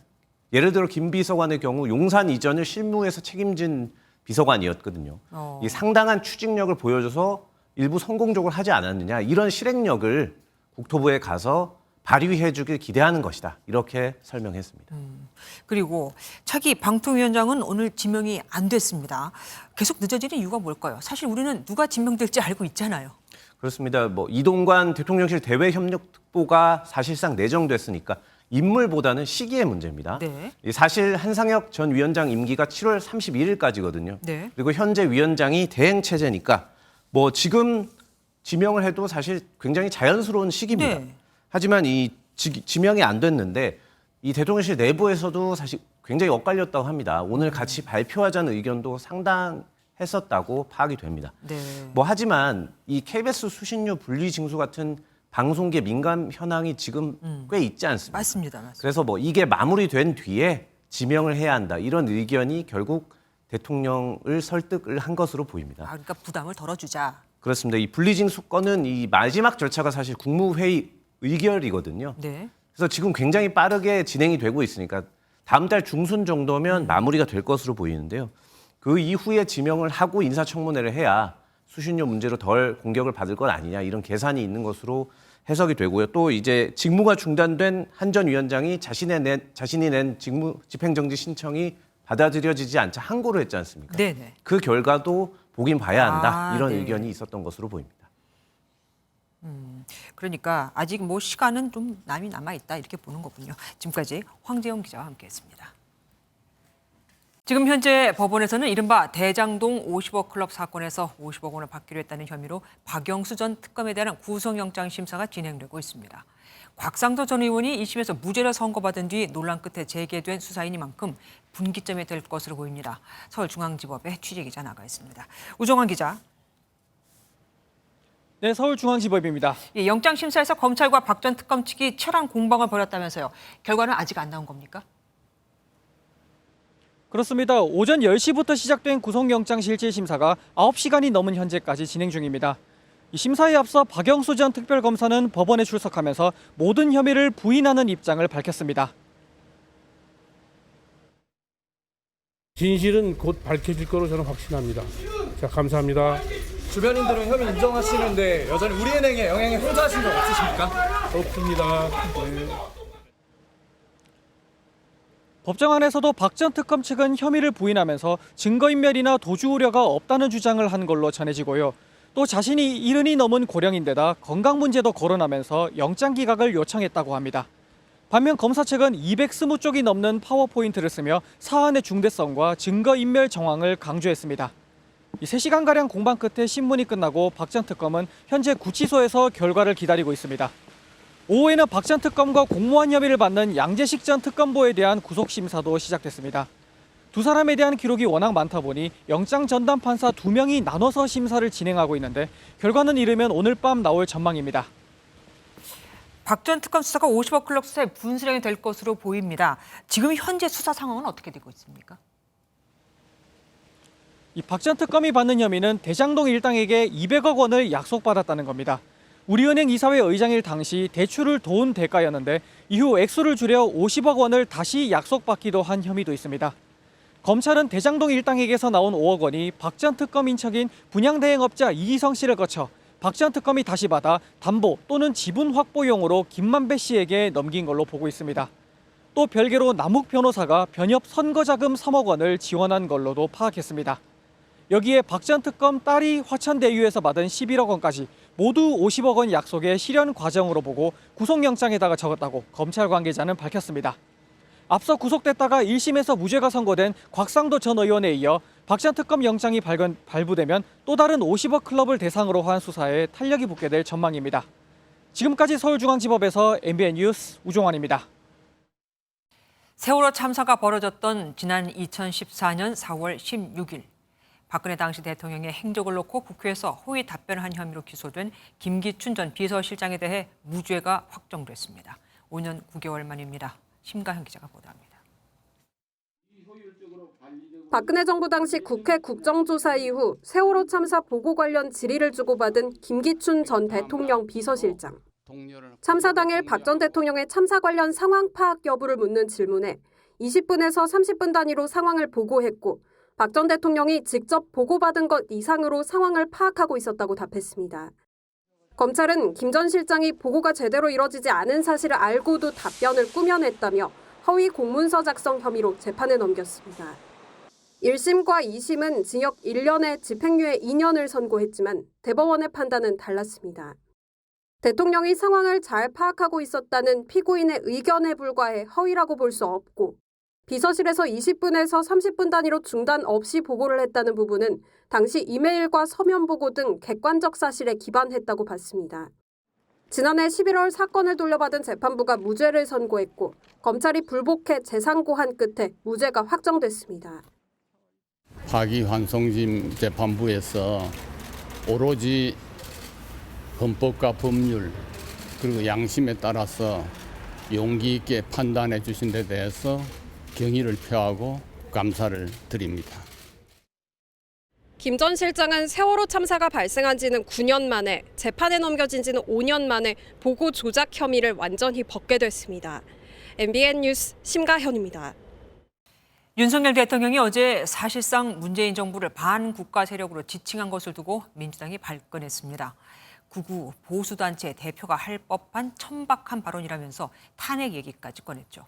예를 들어 김 비서관의 경우 용산 이전을 실무에서 책임진 비서관이었거든요. 이 상당한 추진력을 보여줘서 일부 성공적으로 하지 않았느냐 이런 실행력을 국토부에 가서 발휘해주길 기대하는 것이다 이렇게 설명했습니다. 그리고 차기 방통위원장은 오늘 지명이 안 됐습니다. 계속 늦어지는 이유가 뭘까요? 사실 우리는 누가 지명될지 알고 있잖아요. 그렇습니다. 뭐 이동관 대통령실 대외협력특보가 사실상 내정됐으니까 인물보다는 시기의 문제입니다. 네. 사실 한상혁 전 위원장 임기가 7월 31일까지거든요. 네. 그리고 현재 위원장이 대행 체제니까 뭐 지금 지명을 해도 사실 굉장히 자연스러운 시기입니다. 네. 하지만 이 지명이 안 됐는데 이 대통령실 내부에서도 사실 굉장히 엇갈렸다고 합니다. 오늘 같이 발표하자는 의견도 상당했었다고 파악이 됩니다. 네. 뭐 하지만 이 KBS 수신료 분리 징수 같은 방송계 민감 현황이 지금 꽤 있지 않습니까? 맞습니다. 그래서 뭐 이게 마무리된 뒤에 지명을 해야 한다 이런 의견이 결국 대통령을 설득을 한 것으로 보입니다. 그러니까 부담을 덜어주자. 그렇습니다. 이 분리징수 건은 이 마지막 절차가 사실 국무회의 의결이거든요. 네. 그래서 지금 굉장히 빠르게 진행이 되고 있으니까 다음 달 중순 정도면 마무리가 될 것으로 보이는데요. 그 이후에 지명을 하고 인사청문회를 해야 수신료 문제로 덜 공격을 받을 것 아니냐 이런 계산이 있는 것으로 해석이 되고요. 또 이제 직무가 중단된 한 전 위원장이 자신이 낸 직무 집행정지 신청이 받아들여지지 않자 항고를 했지 않습니까? 네네. 그 결과도 보긴 봐야 한다 이런 네. 의견이 있었던 것으로 보입니다. 그러니까 아직 뭐 시간은 좀 남아 있다 이렇게 보는 거군요. 지금까지 황재영 기자와 함께했습니다. 지금 현재 법원에서는 이른바 대장동 50억 클럽 사건에서 50억 원을 받기로 했다는 혐의로 박영수 전 특검에 대한 구속영장 심사가 진행되고 있습니다. 곽상도 전 의원이 1심에서 무죄를 선고받은 뒤 논란 끝에 재개된 수사이니만큼 분기점이 될 것으로 보입니다. 서울중앙지법에 취재기자 나가 있습니다. 우정환 기자. 네, 서울중앙지법입니다. 예, 영장심사에서 검찰과 박 전 특검 측이 치열한 공방을 벌였다면서요. 결과는 아직 안 나온 겁니까? 그렇습니다. 오전 10시부터 시작된 구속영장 실질심사가 9시간이 넘은 현재까지 진행 중입니다. 이 심사에 앞서 박영수 전 특별검사는 법원에 출석하면서 모든 혐의를 부인하는 입장을 밝혔습니다. 진실은 곧 밝혀질 거로 저는 확신합니다. 자, 감사합니다. 주변인들은 혐의 인정하시는데 여전히 우리은행에 영향을 행사하신 적 없으십니까? 없습니다. 네. 법정 안에서도 박 전 특검 측은 혐의를 부인하면서 증거인멸이나 도주 우려가 없다는 주장을 한 걸로 전해지고요. 또 자신이 70이 넘은 고령인데다 건강 문제도 거론하면서 영장 기각을 요청했다고 합니다. 반면 검사 측은 220쪽이 넘는 파워포인트를 쓰며 사안의 중대성과 증거인멸 정황을 강조했습니다. 3시간가량 공방 끝에 신문이 끝나고 박 전 특검은 현재 구치소에서 결과를 기다리고 있습니다. 오후에는 박 전 특검과 공모한 혐의를 받는 양재식 전 특검보에 대한 구속심사도 시작됐습니다. 두 사람에 대한 기록이 워낙 많다 보니 영장 전담 판사 2명이 나눠서 심사를 진행하고 있는데 결과는 이르면 오늘 밤 나올 전망입니다. 박 전 특검 수사가 50억 클럽 수사에 분수령이 될 것으로 보입니다. 지금 현재 수사 상황은 어떻게 되고 있습니까? 이 박 전 특검이 받는 혐의는 대장동 일당에게 200억 원을 약속받았다는 겁니다. 우리은행 이사회 의장일 당시 대출을 도운 대가였는데 이후 액수를 줄여 50억 원을 다시 약속받기도 한 혐의도 있습니다. 검찰은 대장동 일당에게서 나온 5억 원이 박 전 특검 인척인 분양대행업자 이희성 씨를 거쳐 박 전 특검이 다시 받아 담보 또는 지분 확보용으로 김만배 씨에게 넘긴 걸로 보고 있습니다. 또 별개로 남욱 변호사가 변협 선거자금 3억 원을 지원한 걸로도 파악했습니다. 여기에 박 전 특검 딸이 화천대유에서 받은 11억 원까지 모두 50억 원 약속의 실현 과정으로 보고 구속영장에다가 적었다고 검찰 관계자는 밝혔습니다. 앞서 구속됐다가 1심에서 무죄가 선고된 곽상도 전 의원에 이어 박 전 특검 영장이 발부되면 또 다른 50억 클럽을 대상으로 한 수사에 탄력이 붙게 될 전망입니다. 지금까지 서울중앙지법에서 MBN 뉴스 우종환입니다. 세월호 참사가 벌어졌던 지난 2014년 4월 16일. 박근혜 당시 대통령의 행적을 놓고 국회에서 허위 답변을 한 혐의로 기소된 김기춘 전 비서실장에 대해 무죄가 확정됐습니다. 5년 9개월 만입니다. 심가현 기자가 보도합니다. 박근혜 정부 당시 국회 국정조사 이후 세월호 참사 보고 관련 질의를 주고받은 김기춘 전 대통령 비서실장. 참사 당일 박 전 대통령의 참사 관련 상황 파악 여부를 묻는 질문에 20분에서 30분 단위로 상황을 보고했고 박 전 대통령이 직접 보고받은 것 이상으로 상황을 파악하고 있었다고 답했습니다. 검찰은 김 전 실장이 보고가 제대로 이뤄지지 않은 사실을 알고도 답변을 꾸며냈다며 허위 공문서 작성 혐의로 재판에 넘겼습니다. 1심과 2심은 징역 1년에 집행유예 2년을 선고했지만 대법원의 판단은 달랐습니다. 대통령이 상황을 잘 파악하고 있었다는 피고인의 의견에 불과해 허위라고 볼 수 없고 비서실에서 20분에서 30분 단위로 중단 없이 보고를 했다는 부분은 당시 이메일과 서면 보고 등 객관적 사실에 기반했다고 봤습니다. 지난해 11월 사건을 돌려받은 재판부가 무죄를 선고했고 검찰이 불복해 재상고한 끝에 무죄가 확정됐습니다. 파기환송심 재판부에서 오로지 헌법과 법률 그리고 양심에 따라서 용기 있게 판단해 주신 데 대해서 경의를 표하고 감사를 드립니다. 김 전 실장은 세월호 참사가 발생한 지는 9년 만에, 재판에 넘겨진 지는 5년 만에 보고 조작 혐의를 완전히 벗게 됐습니다. MBN 뉴스 심가현입니다. 윤석열 대통령이 어제 사실상 문재인 정부를 반국가 세력으로 지칭한 것을 두고 민주당이 발끈했습니다. 극우 보수단체 대표가 할 법한 천박한 발언이라면서 탄핵 얘기까지 꺼냈죠.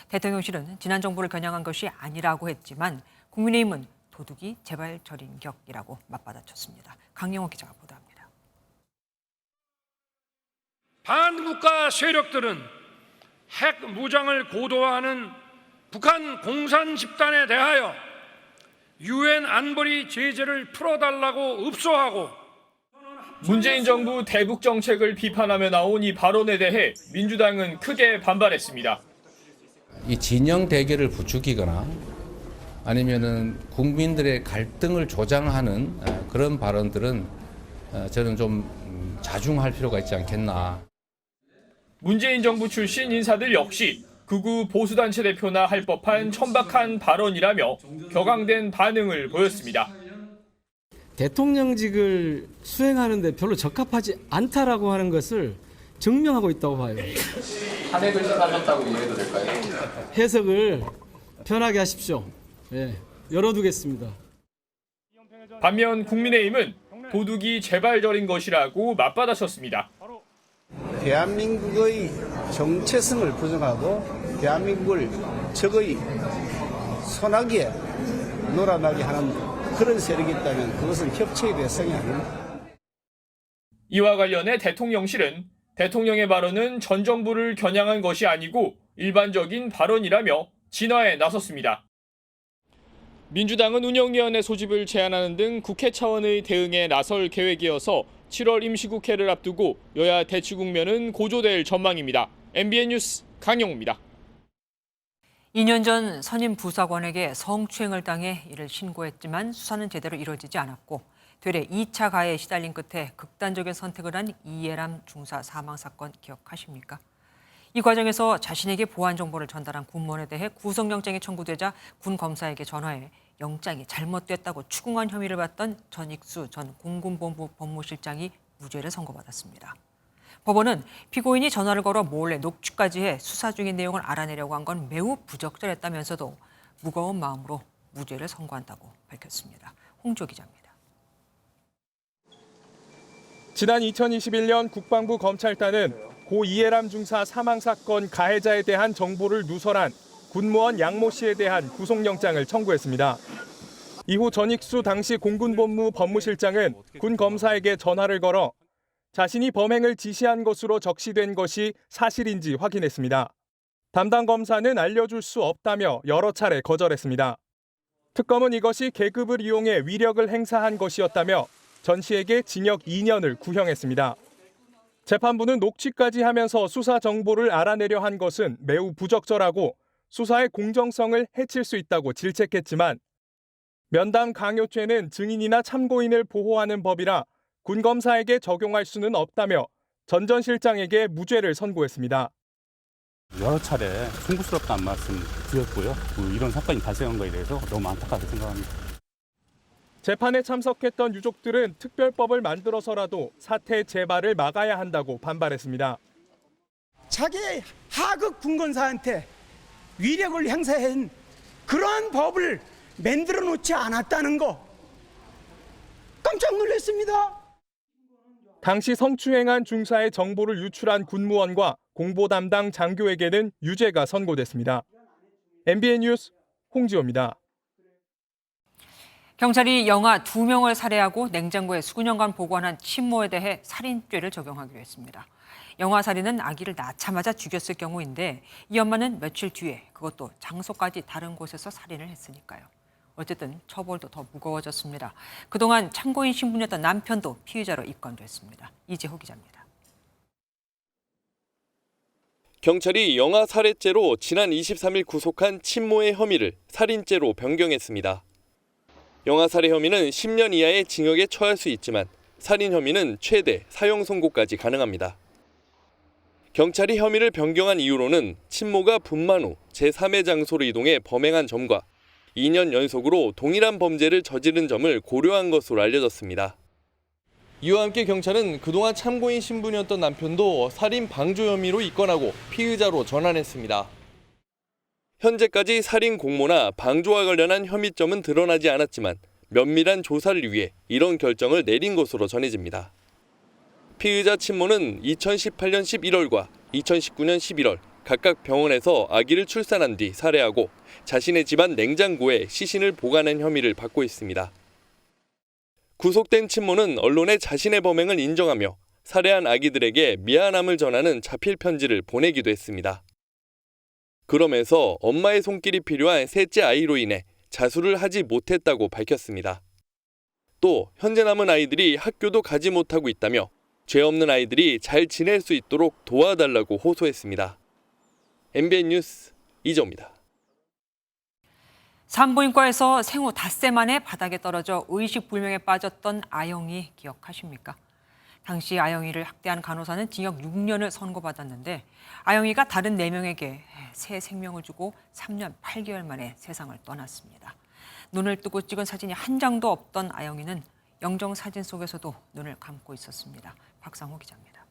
대통령실은 지난 정부를 겨냥한 것이 아니라고 했지만 국민의힘은 도둑이 제발 저린 격이라고 맞받아쳤습니다. 강영호 기자가 보도합니다. 반국가 세력들은 핵 무장을 고도화하는 북한 공산 집단에 대하여 유엔 안보리 제재를 풀어달라고 읍소하고 문재인 정부 대북 정책을 비판하며 나온 이 발언에 대해 민주당은 크게 반발했습니다. 이 진영 대결을 부추기거나 아니면은 국민들의 갈등을 조장하는 그런 발언들은 저는 좀 자중할 필요가 있지 않겠나. 문재인 정부 출신 인사들 역시 극우 보수단체 대표나 할 법한 천박한 발언이라며 격앙된 반응을 보였습니다. 대통령직을 수행하는 데 별로 적합하지 않다라고 하는 것을 증명하고 있다고 봐요. 탄핵을 시사하셨다고 이해해도 될까요? 해석을 편하게 하십시오. 예, 열어두겠습니다. 반면 국민의힘은 도둑이 제발 저린 것이라고 맞받아쳤습니다. 대한민국의 정체성을 부정하고 대한민국을 적의 소나기에 놀아나게 하는 그런 세력이 있다면 그것은 협치의 대상이 아닙니다. 이와 관련해 대통령실은 대통령의 발언은 전 정부를 겨냥한 것이 아니고 일반적인 발언이라며 진화에 나섰습니다. 민주당은 운영위원회 소집을 제안하는 등 국회 차원의 대응에 나설 계획이어서 7월 임시국회를 앞두고 여야 대치 국면은 고조될 전망입니다. MBN 뉴스 강영우입니다. 2년 전 선임 부사관에게 성추행을 당해 이를 신고했지만 수사는 제대로 이뤄지지 않았고 되레 2차 가해에 시달린 끝에 극단적인 선택을 한 이해람 중사 사망 사건 기억하십니까? 이 과정에서 자신에게 보안 정보를 전달한 군무원에 대해 구속영장이 청구되자 군 검사에게 전화해 영장이 잘못됐다고 추궁한 혐의를 받던 전익수 전 공군본부 법무실장이 무죄를 선고받았습니다. 법원은 피고인이 전화를 걸어 몰래 녹취까지 해 수사 중인 내용을 알아내려고 한 건 매우 부적절했다면서도 무거운 마음으로 무죄를 선고한다고 밝혔습니다. 홍조 기자입니다. 지난 2021년 국방부 검찰단은 고 이해람 중사 사망 사건 가해자에 대한 정보를 누설한 군무원 양모 씨에 대한 구속영장을 청구했습니다. 이후 전익수 당시 공군본부 법무실장은 군 검사에게 전화를 걸어 자신이 범행을 지시한 것으로 적시된 것이 사실인지 확인했습니다. 담당 검사는 알려줄 수 없다며 여러 차례 거절했습니다. 특검은 이것이 계급을 이용해 위력을 행사한 것이었다며 전 씨에게 징역 2년을 구형했습니다. 재판부는 녹취까지 하면서 수사 정보를 알아내려 한 것은 매우 부적절하고 수사의 공정성을 해칠 수 있다고 질책했지만 면담 강요죄는 증인이나 참고인을 보호하는 법이라 군 검사에게 적용할 수는 없다며 전 전 실장에게 무죄를 선고했습니다. 여러 차례 송구스럽다는 말씀 드렸고요. 이런 사건이 발생한 것에 대해서 너무 안타깝게 생각합니다. 재판에 참석했던 유족들은 특별법을 만들어서라도 사태 재발을 막아야 한다고 반발했습니다. 자기 하급 군검사한테 위력을 행사한 그러한 법을 만들어 놓지 않았다는 거 깜짝 놀랐습니다. 당시 성추행한 중사의 정보를 유출한 군무원과 공보 담당 장교에게는 유죄가 선고됐습니다. MBN 뉴스 홍지호입니다. 경찰이 영아 2명을 살해하고 냉장고에 수년간 보관한 친모에 대해 살인죄를 적용하기로 했습니다. 영아 살인은 아기를 낳자마자 죽였을 경우인데 이 엄마는 며칠 뒤에 그것도 장소까지 다른 곳에서 살인을 했으니까요. 어쨌든 처벌도 더 무거워졌습니다. 그동안 참고인 신분이었던 남편도 피의자로 입건됐습니다. 이재호 기자입니다. 경찰이 영아 살해죄로 지난 23일 구속한 친모의 혐의를 살인죄로 변경했습니다. 영아 살해 혐의는 10년 이하의 징역에 처할 수 있지만 살인 혐의는 최대 사형 선고까지 가능합니다. 경찰이 혐의를 변경한 이유로는 친모가 분만 후 제3의 장소로 이동해 범행한 점과 2년 연속으로 동일한 범죄를 저지른 점을 고려한 것으로 알려졌습니다. 이와 함께 경찰은 그동안 참고인 신분이었던 남편도 살인 방조 혐의로 입건하고 피의자로 전환했습니다. 현재까지 살인 공모나 방조와 관련한 혐의점은 드러나지 않았지만 면밀한 조사를 위해 이런 결정을 내린 것으로 전해집니다. 피의자 친모는 2018년 11월과 2019년 11월 각각 병원에서 아기를 출산한 뒤 살해하고 자신의 집안 냉장고에 시신을 보관한 혐의를 받고 있습니다. 구속된 친모는 언론에 자신의 범행을 인정하며 살해한 아기들에게 미안함을 전하는 자필 편지를 보내기도 했습니다. 그러면서 엄마의 손길이 필요한 셋째 아이로 인해 자수를 하지 못했다고 밝혔습니다. 또 현재 남은 아이들이 학교도 가지 못하고 있다며 죄 없는 아이들이 잘 지낼 수 있도록 도와달라고 호소했습니다. MBN 뉴스 이정입니다. 산부인과에서 생후 닷새 만에 바닥에 떨어져 의식불명에 빠졌던 아영이 기억하십니까? 당시 아영이를 학대한 간호사는 징역 6년을 선고받았는데 아영이가 다른 4명에게 새 생명을 주고 3년 8개월 만에 세상을 떠났습니다. 눈을 뜨고 찍은 사진이 한 장도 없던 아영이는 영정사진 속에서도 눈을 감고 있었습니다. 박상호 기자입니다.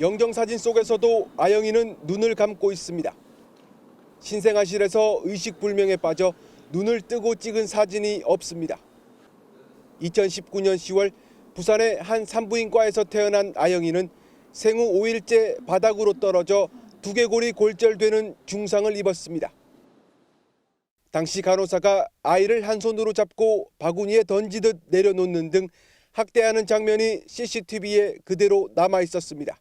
영정사진 속에서도 아영이는 눈을 감고 있습니다. 신생아실에서 의식불명에 빠져 눈을 뜨고 찍은 사진이 없습니다. 2019년 10월 부산의 한 산부인과에서 태어난 아영이는 생후 5일째 바닥으로 떨어져 두개골이 골절되는 중상을 입었습니다. 당시 간호사가 아이를 한 손으로 잡고 바구니에 던지듯 내려놓는 등 학대하는 장면이 CCTV에 그대로 남아 있었습니다.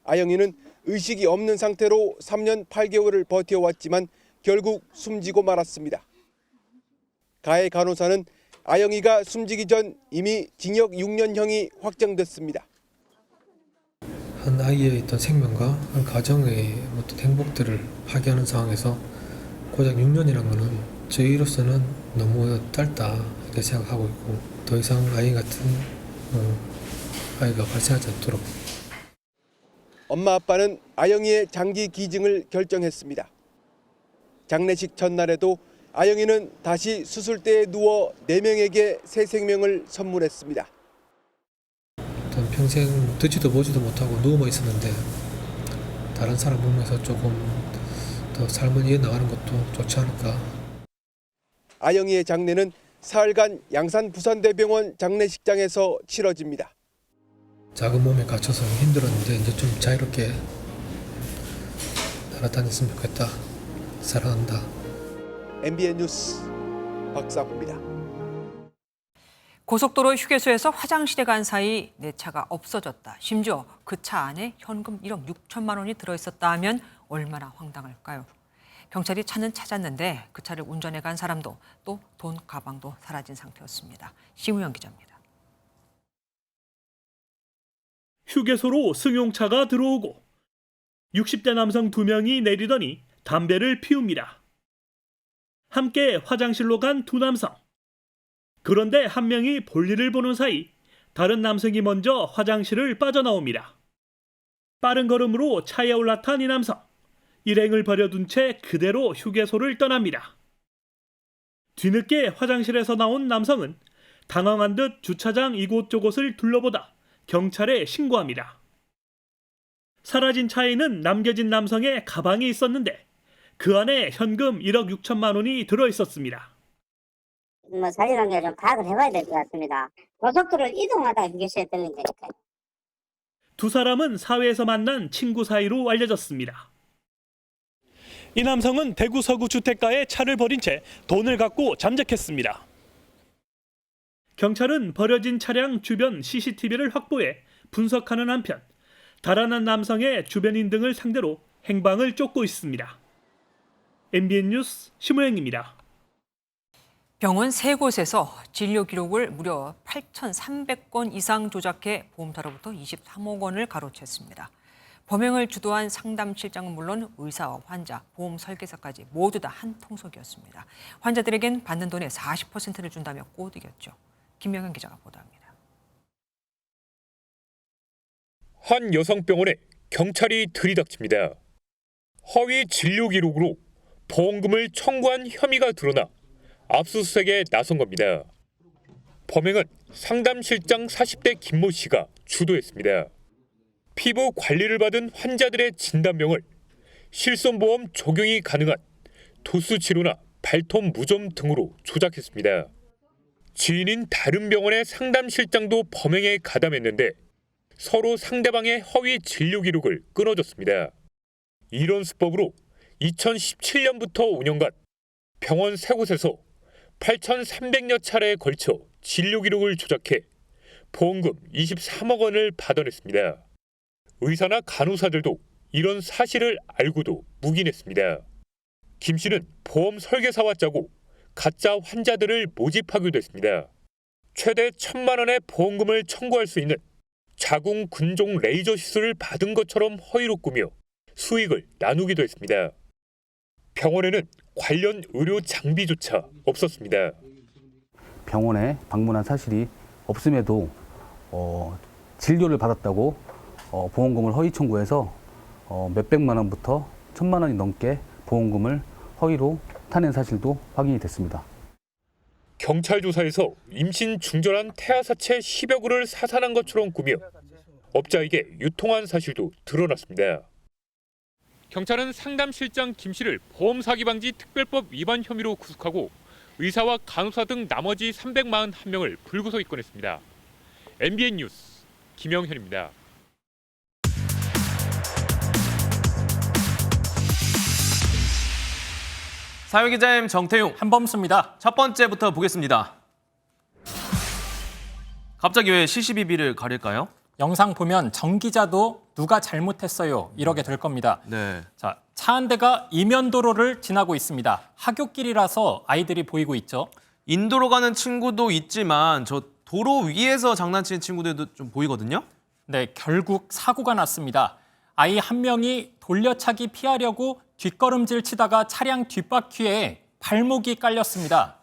아영이는 의식이 없는 상태로 3년 8개월을 버텨왔지만 결국 숨지고 말았습니다. 가해 간호사는 아영이가 숨지기 전 이미 징역 6년형이 확정됐습니다. 한 아이의 어떤 생명과 한 가정의 어떤 행복들을 파괴하는 상황에서 고작 6년이라는 것은 저희로서는 너무 짧다 이렇게 생각하고 있고 더 이상 아이 같은 아이가 발생하지 않도록. 엄마 아빠는 아영이의 장기 기증을 결정했습니다. 장례식 전날에도 아영이는 다시 수술대에 누워 4명에게 새 생명을 선물했습니다. 평생 듣지도 보지도 못하고 누워만 있었는데 다른 사람 보면서 조금 더 삶을 이어나가는 것도 좋지 않을까. 아영이의 장례는 사흘간 양산 부산대병원 장례식장에서 치러집니다. 작은 몸에 갇혀서 힘들었는데 이제 좀 자유롭게 날아다녔으면 좋겠다. 사랑한다. MBN 뉴스 박상호입니다. 고속도로 휴게소에서 화장실에 간 사이 내 차가 없어졌다. 심지어 그 차 안에 현금 1억 6천만 원이 들어있었다 하면 얼마나 황당할까요? 경찰이 차는 찾았는데 그 차를 운전해 간 사람도 또 돈 가방도 사라진 상태였습니다. 심우영 기자입니다. 휴게소로 승용차가 들어오고 60대 남성 2명이 내리더니 담배를 피웁니다. 함께 화장실로 간 두 남성. 그런데 한 명이 볼일을 보는 사이 다른 남성이 먼저 화장실을 빠져나옵니다. 빠른 걸음으로 차에 올라탄 이 남성. 일행을 버려둔 채 그대로 휴게소를 떠납니다. 뒤늦게 화장실에서 나온 남성은 당황한 듯 주차장 이곳저곳을 둘러보다 경찰에 신고합니다. 사라진 차에는 남겨진 남성의 가방이 있었는데 그 안에 현금 1억 6천만 원이 들어있었습니다. 사실한 게 좀 파악을 해봐야 될 것 같습니다. 고속도로를 이동하다가 휴게소에 들린 거니까요. 두 사람은 사회에서 만난 친구 사이로 알려졌습니다. 이 남성은 대구 서구 주택가에 차를 버린 채 돈을 갖고 잠적했습니다. 경찰은 버려진 차량 주변 CCTV를 확보해 분석하는 한편 달아난 남성의 주변인 등을 상대로 행방을 쫓고 있습니다. MBN 뉴스 심우영입니다. 병원 3곳에서 진료 기록을 무려 8,300건 이상 조작해 보험사로부터 23억 원을 가로챘습니다. 범행을 주도한 상담실장은 물론 의사와 환자, 보험 설계사까지 모두 다 한 통속이었습니다. 환자들에겐 받는 돈의 40%를 준다며 꼬드겼죠. 김명현 기자가 보도합니다. 한 여성병원에 경찰이 들이닥칩니다. 허위 진료 기록으로 보험금을 청구한 혐의가 드러나 압수수색에 나선 겁니다. 범행은 상담실장 40대 김모 씨가 주도했습니다. 피부 관리를 받은 환자들의 진단명을 실손보험 적용이 가능한 도수 치료나 발톱 무좀 등으로 조작했습니다. 지인인 다른 병원의 상담실장도 범행에 가담했는데 서로 상대방의 허위 진료 기록을 끊어줬습니다. 이런 수법으로 2017년부터 5년간 병원 3곳에서 8,300여 차례에 걸쳐 진료 기록을 조작해 보험금 23억 원을 받아냈습니다. 의사나 간호사들도 이런 사실을 알고도 묵인했습니다. 김 씨는 보험 설계사와 짜고 가짜 환자들을 모집하기도 했습니다. 최대 1,000만 원의 보험금을 청구할 수 있는 자궁 근종 레이저 시술을 받은 것처럼 허위로 꾸며 수익을 나누기도 했습니다. 병원에는 관련 의료 장비조차 없었습니다. 병원에 방문한 사실이 없음에도 진료를 받았다고 보험금을 허위 청구해서 몇백만 원부터 1,000만 원이 넘게 보험금을 허위로 타낸 사실도 확인이 됐습니다. 경찰 조사에서 임신 중절한 태아사체 10여 구를 사산한 것처럼 꾸며 업자에게 유통한 사실도 드러났습니다. 경찰은 상담실장 김 씨를 보험사기방지 특별법 위반 혐의로 구속하고 의사와 간호사 등 나머지 341명을 불구속 입건했습니다. MBN 뉴스 김영현입니다. 사회기자님 정태용, 한범수입니다. 첫 번째부터 보겠습니다. 갑자기 왜 CCTV를 가릴까요? 영상 보면 정 기자도 누가 잘못했어요 이러게 될 겁니다. 네. 자, 차 한 대가 이면도로를 지나고 있습니다. 하굣길이라서 아이들이 보이고 있죠. 인도로 가는 친구도 있지만 저 도로 위에서 장난치는 친구들도 좀 보이거든요. 네, 결국 사고가 났습니다. 아이 한 명이 돌려차기 피하려고 뒷걸음질 치다가 차량 뒷바퀴에 발목이 깔렸습니다.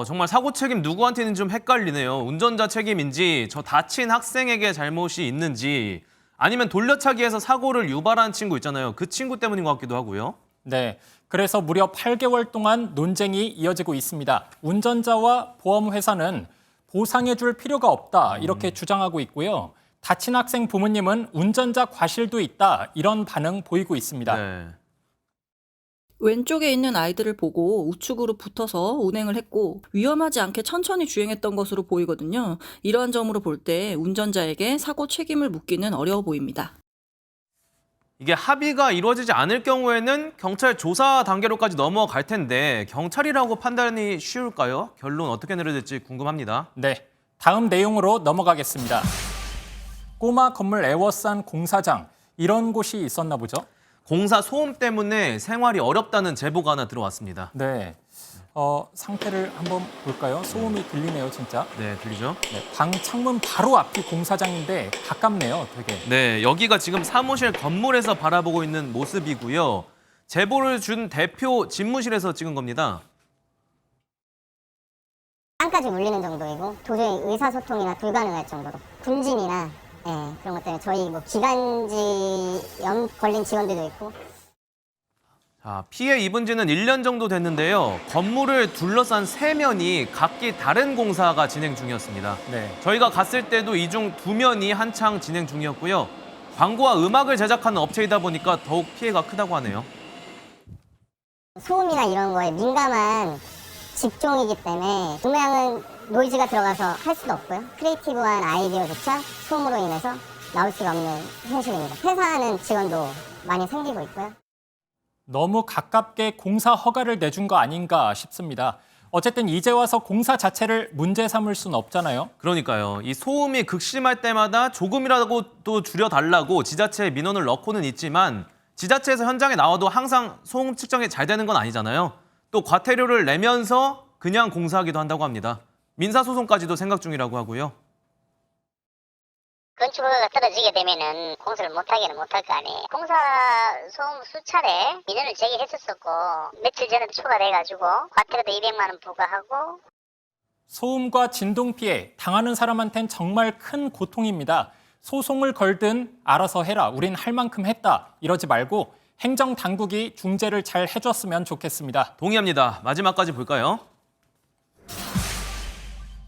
정말 사고 책임 누구한테 있는지 좀 헷갈리네요. 운전자 책임인지 저 다친 학생에게 잘못이 있는지 아니면 돌려차기에서 사고를 유발한 친구 있잖아요. 그 친구 때문인 것 같기도 하고요. 네, 그래서 무려 8개월 동안 논쟁이 이어지고 있습니다. 운전자와 보험회사는 보상해 줄 필요가 없다 이렇게 주장하고 있고요. 다친 학생 부모님은 운전자 과실도 있다 이런 반응 보이고 있습니다. 네. 왼쪽에 있는 아이들을 보고 우측으로 붙어서 운행을 했고 위험하지 않게 천천히 주행했던 것으로 보이거든요. 이러한 점으로 볼 때 운전자에게 사고 책임을 묻기는 어려워 보입니다. 이게 합의가 이루어지지 않을 경우에는 경찰 조사 단계로까지 넘어갈 텐데 경찰이라고 판단이 쉬울까요? 결론 어떻게 내려질지 궁금합니다. 네, 다음 내용으로 넘어가겠습니다. 꼬마 건물 에워싼 공사장, 이런 곳이 있었나 보죠? 공사 소음 때문에 생활이 어렵다는 제보가 하나 들어왔습니다. 네. 상태를 한번 볼까요? 소음이 들리네요, 진짜. 네, 들리죠? 네, 방 창문 바로 앞이 공사장인데 가깝네요, 되게. 네, 여기가 지금 사무실 건물에서 바라보고 있는 모습이고요. 제보를 준 대표 집무실에서 찍은 겁니다. 땅까지 울리는 정도이고 도저히 의사소통이나 불가능할 정도로 분진이나 그런 것 때문에 저희 뭐 기관지염 걸린 직원들도 있고. 자, 피해 입은 지는 1년 정도 됐는데요. 건물을 둘러싼 세면이 각기 다른 공사가 진행 중이었습니다. 네. 저희가 갔을 때도 이 중 2면이 한창 진행 중이었고요. 광고와 음악을 제작하는 업체이다 보니까 더욱 피해가 크다고 하네요. 소음이나 이런 거에 민감한 직종이기 때문에 동양은 노이즈가 들어가서 할 수도 없고요. 크리에이티브한 아이디어조차 소음으로 인해서 나올 수가 없는 현실입니다. 퇴사하는 직원도 많이 생기고 있고요. 너무 가깝게 공사 허가를 내준 거 아닌가 싶습니다. 어쨌든 이제 와서 공사 자체를 문제 삼을 수는 없잖아요. 그러니까요. 이 소음이 극심할 때마다 조금이라도 또 줄여달라고 지자체에 민원을 넣고는 있지만 지자체에서 현장에 나와도 항상 소음 측정이 잘 되는 건 아니잖아요. 또 과태료를 내면서 그냥 공사하기도 한다고 합니다. 민사소송까지도 생각 중이라고 하고요. 건축허가가 떨어지게 되면은 공사를 못하기는 못할 거 아니에요. 공사 소음 수차례 민원을 제기했었었고 며칠 전에 초과돼가지고 과태료도 200만 원 부과하고. 소음과 진동 피해 당하는 사람한텐 정말 큰 고통입니다. 소송을 걸든 알아서 해라, 우린 할 만큼 했다 이러지 말고 행정당국이 중재를 잘 해줬으면 좋겠습니다. 동의합니다. 마지막까지 볼까요?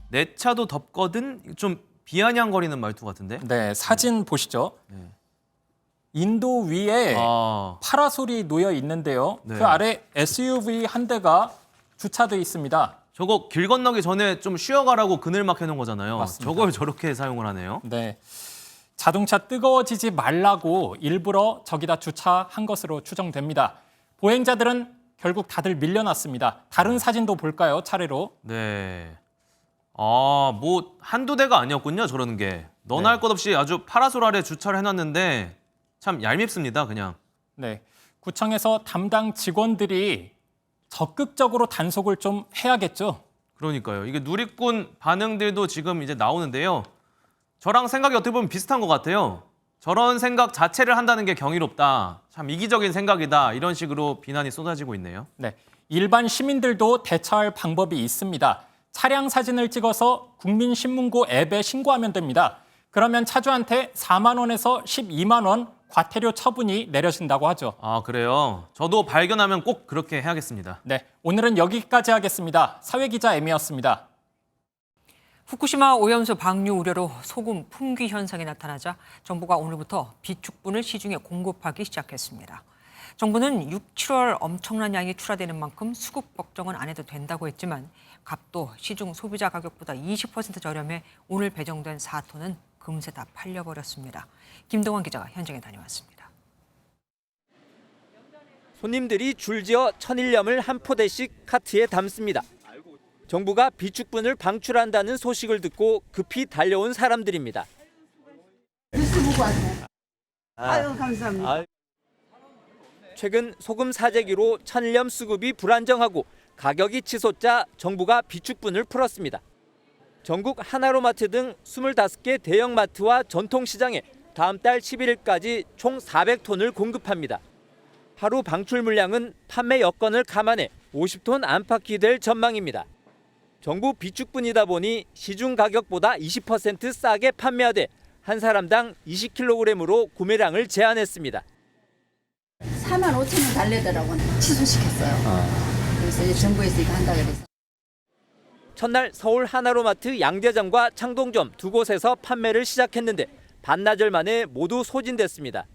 내 차도 덥거든? 좀 비아냥거리는 말투 같은데? 네, 사진 보시죠. 인도 위에 파라솔이 놓여 있는데요. 네. 그 아래 SUV 한 대가 주차돼 있습니다. 저거 길 건너기 전에 좀 쉬어가라고 그늘막 해놓은 거잖아요. 맞습니다. 저걸 저렇게 사용을 하네요. 네, 자동차 뜨거워지지 말라고 일부러 저기다 주차한 것으로 추정됩니다. 보행자들은 결국 다들 밀려났습니다. 다른 사진도 볼까요, 차례로? 네. 뭐 한두 대가 아니었군요, 저러는 게. 너나 할 것 없이 아주 파라솔 아래 주차를 해놨는데 참 얄밉습니다, 그냥. 네, 구청에서 담당 직원들이 적극적으로 단속을 좀 해야겠죠. 그러니까요. 이게 누리꾼 반응들도 지금 이제 나오는데요. 저랑 생각이 어떻게 보면 비슷한 것 같아요. 저런 생각 자체를 한다는 게 경이롭다. 참 이기적인 생각이다. 이런 식으로 비난이 쏟아지고 있네요. 네, 일반 시민들도 대처할 방법이 있습니다. 차량 사진을 찍어서 국민신문고 앱에 신고하면 됩니다. 그러면 차주한테 4만 원에서 12만 원 과태료 처분이 내려진다고 하죠. 아, 그래요? 저도 발견하면 꼭 그렇게 해야겠습니다. 네, 오늘은 여기까지 하겠습니다. 사회기자 M이었습니다. 후쿠시마 오염수 방류 우려로 소금 품귀 현상이 나타나자 정부가 오늘부터 비축분을 시중에 공급하기 시작했습니다. 정부는 6, 7월 엄청난 양이 출하되는 만큼 수급 걱정은 안 해도 된다고 했지만 값도 시중 소비자 가격보다 20% 저렴해 오늘 배정된 4톤은 금세 다 팔려버렸습니다. 김동환 기자가 현장에 다녀왔습니다. 손님들이 줄지어 천일염을 한 포대씩 카트에 담습니다. 정부가 비축분을 방출한다는 소식을 듣고 급히 달려온 사람들입니다. 뉴스 보고 왔어요. 아유, 감사합니다. 최근 소금 사재기로 천일염 수급이 불안정하고 가격이 치솟자 정부가 비축분을 풀었습니다. 전국 하나로마트 등 25개 대형마트와 전통시장에 다음 달 11일까지 총 400톤을 공급합니다. 하루 방출 물량은 판매 여건을 감안해 50톤 안팎이 될 전망입니다. 정부 비축분이다 보니 시중 가격보다 20% 싸게 판매하되 한 사람당 20kg으로 구매량을 제한했습니다. 4만 5천 원 달래더라고 취소시켰어요. 그래서 이제 정부에서 이거 한다 그래서. 첫날 서울 하나로마트 양대점과 창동점 두 곳에서 판매를 시작했는데 반나절 만에 모두 소진됐습니다.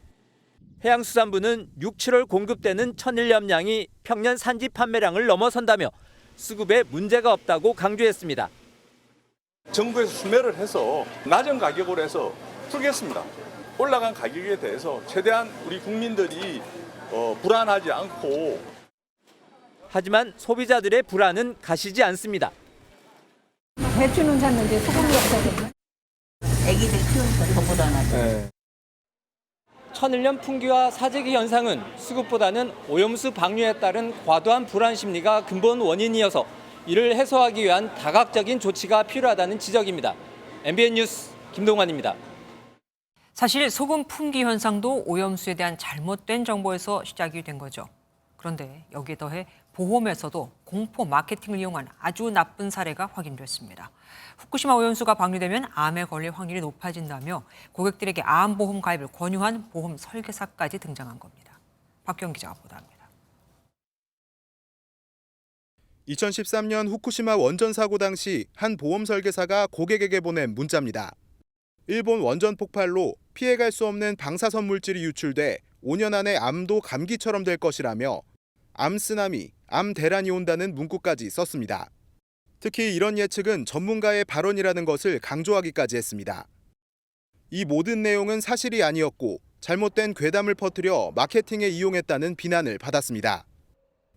해양수산부는 6, 7월 공급되는 천일염량이 평년 산지 판매량을 넘어선다며 수급에 문제가 없다고 강조했습니다. 정부에서 수매를 해서 낮은 가격으로 해서 풀겠습니다. 올라간 가격에 대해서 최대한 우리 국민들이 불안하지 않고. 하지만 소비자들의 불안은 가시지 않습니다. 배추는 샀는데 소금이 없어졌나? 애기들 키우니까 더 불안하죠. 네. 천일염 풍기와 사재기 현상은 수급보다는 오염수 방류에 따른 과도한 불안 심리가 근본 원인이어서 이를 해소하기 위한 다각적인 조치가 필요하다는 지적입니다. MBN 뉴스 김동환입니다. 사실 소금 풍기 현상도 오염수에 대한 잘못된 정보에서 시작이 된 거죠. 그런데 여기에 더해 보험에서도 공포 마케팅을 이용한 아주 나쁜 사례가 확인됐습니다. 후쿠시마 오염수가 방류되면 암에 걸릴 확률이 높아진다며 고객들에게 암보험 가입을 권유한 보험 설계사까지 등장한 겁니다. 박경 기자가 보도합니다. 2013년 후쿠시마 원전 사고 당시 한 보험 설계사가 고객에게 보낸 문자입니다. 일본 원전 폭발로 피해갈 수 없는 방사선 물질이 유출돼 5년 안에 암도 감기처럼 될 것이라며 암 쓰나미, 암 대란이 온다는 문구까지 썼습니다. 특히 이런 예측은 전문가의 발언이라는 것을 강조하기까지 했습니다. 이 모든 내용은 사실이 아니었고 잘못된 괴담을 퍼뜨려 마케팅에 이용했다는 비난을 받았습니다.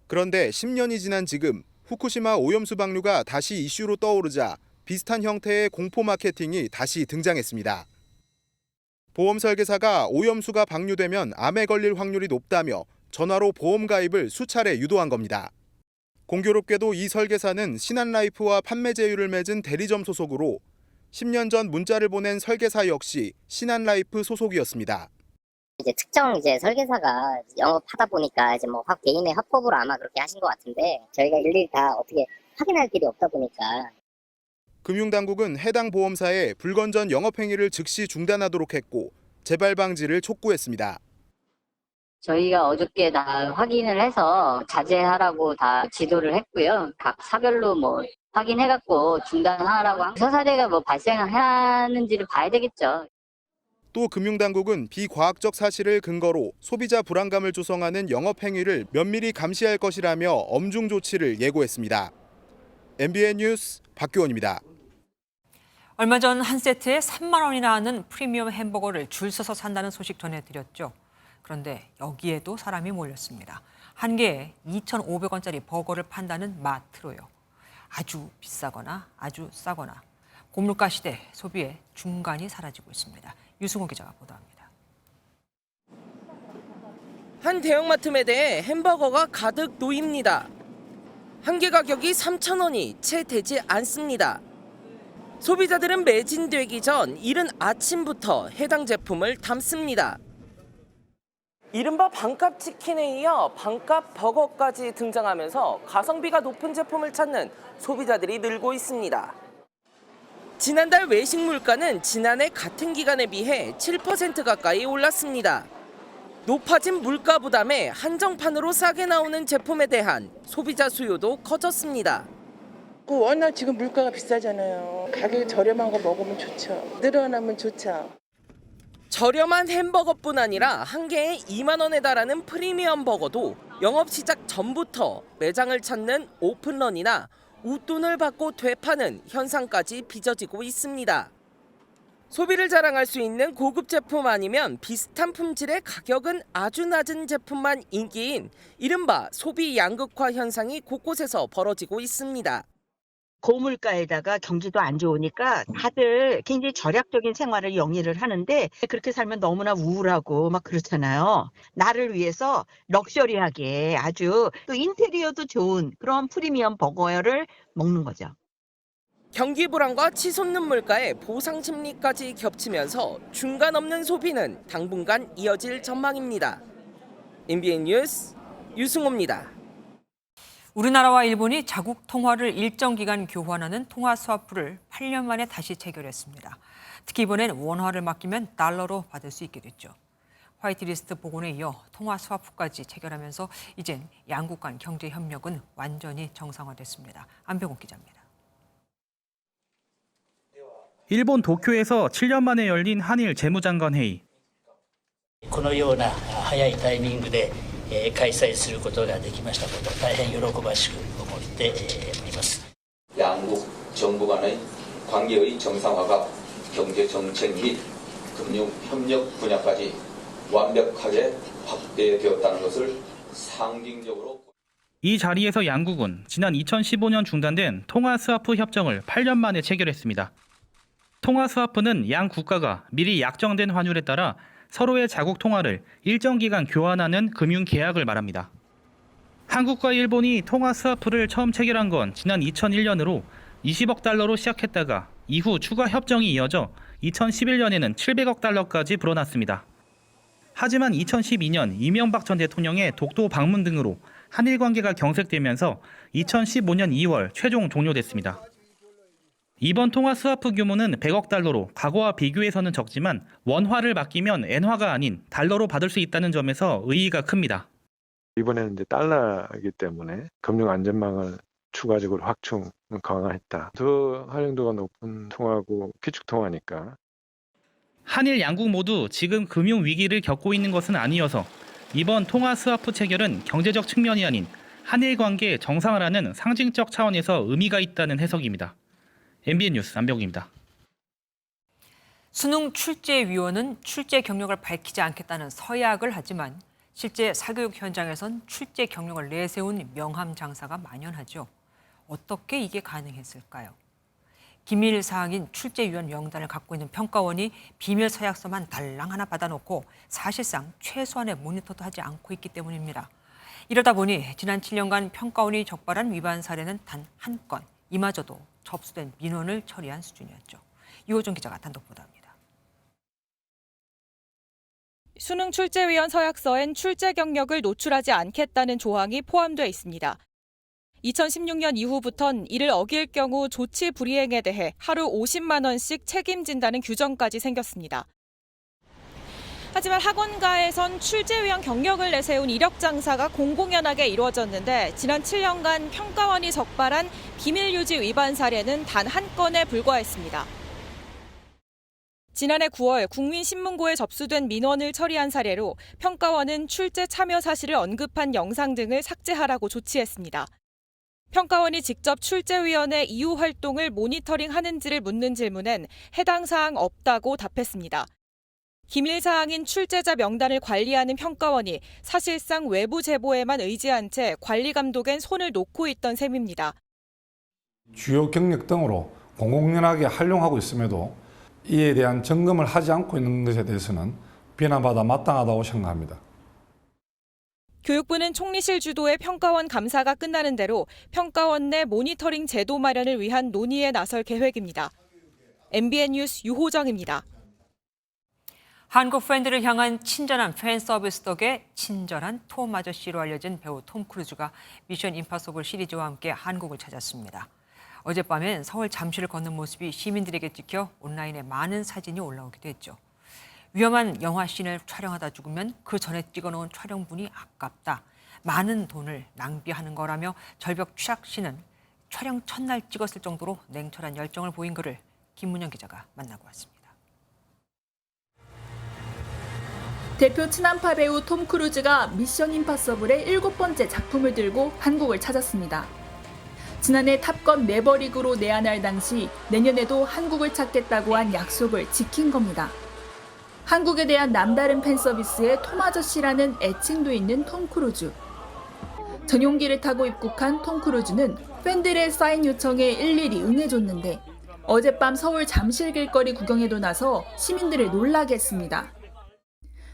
그런데 10년이 지난 지금 후쿠시마 오염수 방류가 다시 이슈로 떠오르자 비슷한 형태의 공포 마케팅이 다시 등장했습니다. 보험 설계사가 오염수가 방류되면 암에 걸릴 확률이 높다며 전화로 보험 가입을 수차례 유도한 겁니다. 공교롭게도 이 설계사는 신한라이프와 판매 제휴를 맺은 대리점 소속으로 10년 전 문자를 보낸 설계사 역시 신한라이프 소속이었습니다. 특정 설계사가 영업하다 보니까 개인의 합법으로 아마 그렇게 하신 것 같은데 저희가 일일이 다 어떻게 확인할 길이 없다 보니까. 금융당국은 해당 보험사에 불건전 영업행위를 즉시 중단하도록 했고 재발 방지를 촉구했습니다. 저희가 어저께 다 확인을 해서 자제하라고 다 지도를 했고요. 각 사별로 확인해갖고 중단하라고 사례가 발생하는지를 봐야 되겠죠. 또 금융당국은 비과학적 사실을 근거로 소비자 불안감을 조성하는 영업행위를 면밀히 감시할 것이라며 엄중 조치를 예고했습니다. MBN 뉴스 박규원입니다. 얼마 전 한 세트에 3만 원이나 하는 프리미엄 햄버거를 줄 서서 산다는 소식 전해드렸죠. 그런데 여기에도 사람이 몰렸습니다. 한 개에 2,500원짜리 버거를 판다는 마트로요. 아주 비싸거나 아주 싸거나 고물가 시대 소비의 중간이 사라지고 있습니다. 유승호 기자가 보도합니다. 한 대형마트 매대에 햄버거가 가득 놓입니다. 한 개 가격이 3,000원이 채 되지 않습니다. 소비자들은 매진되기 전 이른 아침부터 해당 제품을 담습니다. 이른바 반값 치킨에 이어 반값 버거까지 등장하면서 가성비가 높은 제품을 찾는 소비자들이 늘고 있습니다. 지난달 외식 물가는 지난해 같은 기간에 비해 7% 가까이 올랐습니다. 높아진 물가 부담에 한정판으로 싸게 나오는 제품에 대한 소비자 수요도 커졌습니다. 워낙 지금 물가가 비싸잖아요. 가격이 저렴한 거 먹으면 좋죠. 늘어나면 좋죠. 저렴한 햄버거뿐 아니라 한 개에 2만 원에 달하는 프리미엄 버거도 영업 시작 전부터 매장을 찾는 오픈런이나 웃돈을 받고 되파는 현상까지 빚어지고 있습니다. 소비를 자랑할 수 있는 고급 제품 아니면 비슷한 품질의 가격은 아주 낮은 제품만 인기인 이른바 소비 양극화 현상이 곳곳에서 벌어지고 있습니다. 고물가에다가 경기도 안 좋으니까 다들 굉장히 절약적인 생활을 영위를 하는데 그렇게 살면 너무나 우울하고 그렇잖아요. 나를 위해서 럭셔리하게 아주 또 인테리어도 좋은 그런 프리미엄 버거를 먹는 거죠. 경기 불안과 치솟는 물가에 보상 심리까지 겹치면서 중간 없는 소비는 당분간 이어질 전망입니다. MBN 뉴스 유승호입니다. 우리나라와 일본이 자국 통화를 일정 기간 교환하는 통화 스와프를 8년 만에 다시 체결했습니다. 특히 이번엔 원화를 맡기면 달러로 받을 수 있게 됐죠. 화이트리스트 복원에 이어 통화 스와프까지 체결하면서 이젠 양국 간 경제 협력은 완전히 정상화됐습니다. 안병욱 기자입니다. 일본 도쿄에서 7년 만에 열린 한일 재무장관 회의. このような早いタイミングで開催することができましたこと大変喜ばしく思っております. 양국 정부 간의 관계의 정상화가 경제 정책 및 금융 협력 분야까지 완벽하게 확대되었다는 것을 상징적으로. 이 자리에서 양국은 지난 2015년 중단된 통화 스와프 협정을 8년 만에 체결했습니다. 통화 스와프는 양 국가가 미리 약정된 환율에 따라 서로의 자국 통화를 일정 기간 교환하는 금융 계약을 말합니다. 한국과 일본이 통화 스와프를 처음 체결한 건 지난 2001년으로 20억 달러로 시작했다가 이후 추가 협정이 이어져 2011년에는 700억 달러까지 불어났습니다. 하지만 2012년 이명박 전 대통령의 독도 방문 등으로 한일 관계가 경색되면서 2015년 2월 최종 종료됐습니다. 이번 통화 스와프 규모는 100억 달러로 과거와 비교해서는 적지만 원화를 맡기면 엔화가 아닌 달러로 받을 수 있다는 점에서 의의가 큽니다. 이번에는 이제 달러이기 때문에 금융 안전망을 추가적으로 확충 강화했다. 더 활용도가 높은 통화고 기축 통화니까. 한일 양국 모두 지금 금융 위기를 겪고 있는 것은 아니어서 이번 통화 스와프 체결은 경제적 측면이 아닌 한일 관계 정상화라는 상징적 차원에서 의미가 있다는 해석입니다. MBN 뉴스 안병기입니다. 수능 출제위원은 출제 경력을 밝히지 않겠다는 서약을 하지만 실제 사교육 현장에선 출제 경력을 내세운 명함 장사가 만연하죠. 어떻게 이게 가능했을까요? 기밀 사항인 출제위원 명단을 갖고 있는 평가원이 비밀 서약서만 달랑 하나 받아놓고 사실상 최소한의 모니터도 하지 않고 있기 때문입니다. 이러다 보니 지난 7년간 평가원이 적발한 위반 사례는 단 한 건, 이마저도 접수된 민원을 처리한 수준이었죠. 유호정 기자가 단독 보도합니다. 수능 출제위원 서약서엔 출제 경력을 노출하지 않겠다는 조항이 포함되어 있습니다. 2016년 이후부턴 이를 어길 경우 조치 불이행에 대해 하루 50만 원씩 책임진다는 규정까지 생겼습니다. 하지만 학원가에선 출제위원 경력을 내세운 이력 장사가 공공연하게 이루어졌는데 지난 7년간 평가원이 적발한 비밀유지 위반 사례는 단 한 건에 불과했습니다. 지난해 9월 국민신문고에 접수된 민원을 처리한 사례로 평가원은 출제 참여 사실을 언급한 영상 등을 삭제하라고 조치했습니다. 평가원이 직접 출제위원회 이후 활동을 모니터링하는지를 묻는 질문엔 해당 사항 없다고 답했습니다. 기밀 사항인 출제자 명단을 관리하는 평가원이 사실상 외부 제보에만 의지한 채 관리 감독엔 손을 놓고 있던 셈입니다. 주요 경력 등으로 공공연하게 활용하고 있음에도 이에 대한 점검을 하지 않고 있는 것에 대해서는 비난받아 마땅하다고 생각합니다. 교육부는 총리실 주도의 평가원 감사가 끝나는 대로 평가원 내 모니터링 제도 마련을 위한 논의에 나설 계획입니다. MBN 뉴스 유호정입니다. 한국 팬들을 향한 친절한 팬 서비스 덕에 친절한 톰 아저씨로 알려진 배우 톰 크루즈가 미션 임파서블 시리즈와 함께 한국을 찾았습니다. 어젯밤엔 서울 잠실을 걷는 모습이 시민들에게 찍혀 온라인에 많은 사진이 올라오기도 했죠. 위험한 영화 씬을 촬영하다 죽으면 그 전에 찍어놓은 촬영분이 아깝다. 많은 돈을 낭비하는 거라며 절벽 추락 씬은 촬영 첫날 찍었을 정도로 냉철한 열정을 보인 그를 김문영 기자가 만나고 왔습니다. 대표 친한파 배우 톰 크루즈가 미션 임파서블의 7번째 작품을 들고 한국을 찾았습니다. 지난해 탑건 매버릭으로 내한할 당시 내년에도 한국을 찾겠다고 한 약속을 지킨 겁니다. 한국에 대한 남다른 팬 서비스에 톰 아저씨라는 애칭도 있는 톰 크루즈. 전용기를 타고 입국한 톰 크루즈는 팬들의 사인 요청에 일일이 응해줬는데 어젯밤 서울 잠실 길거리 구경에도 나서 시민들을 놀라게 했습니다.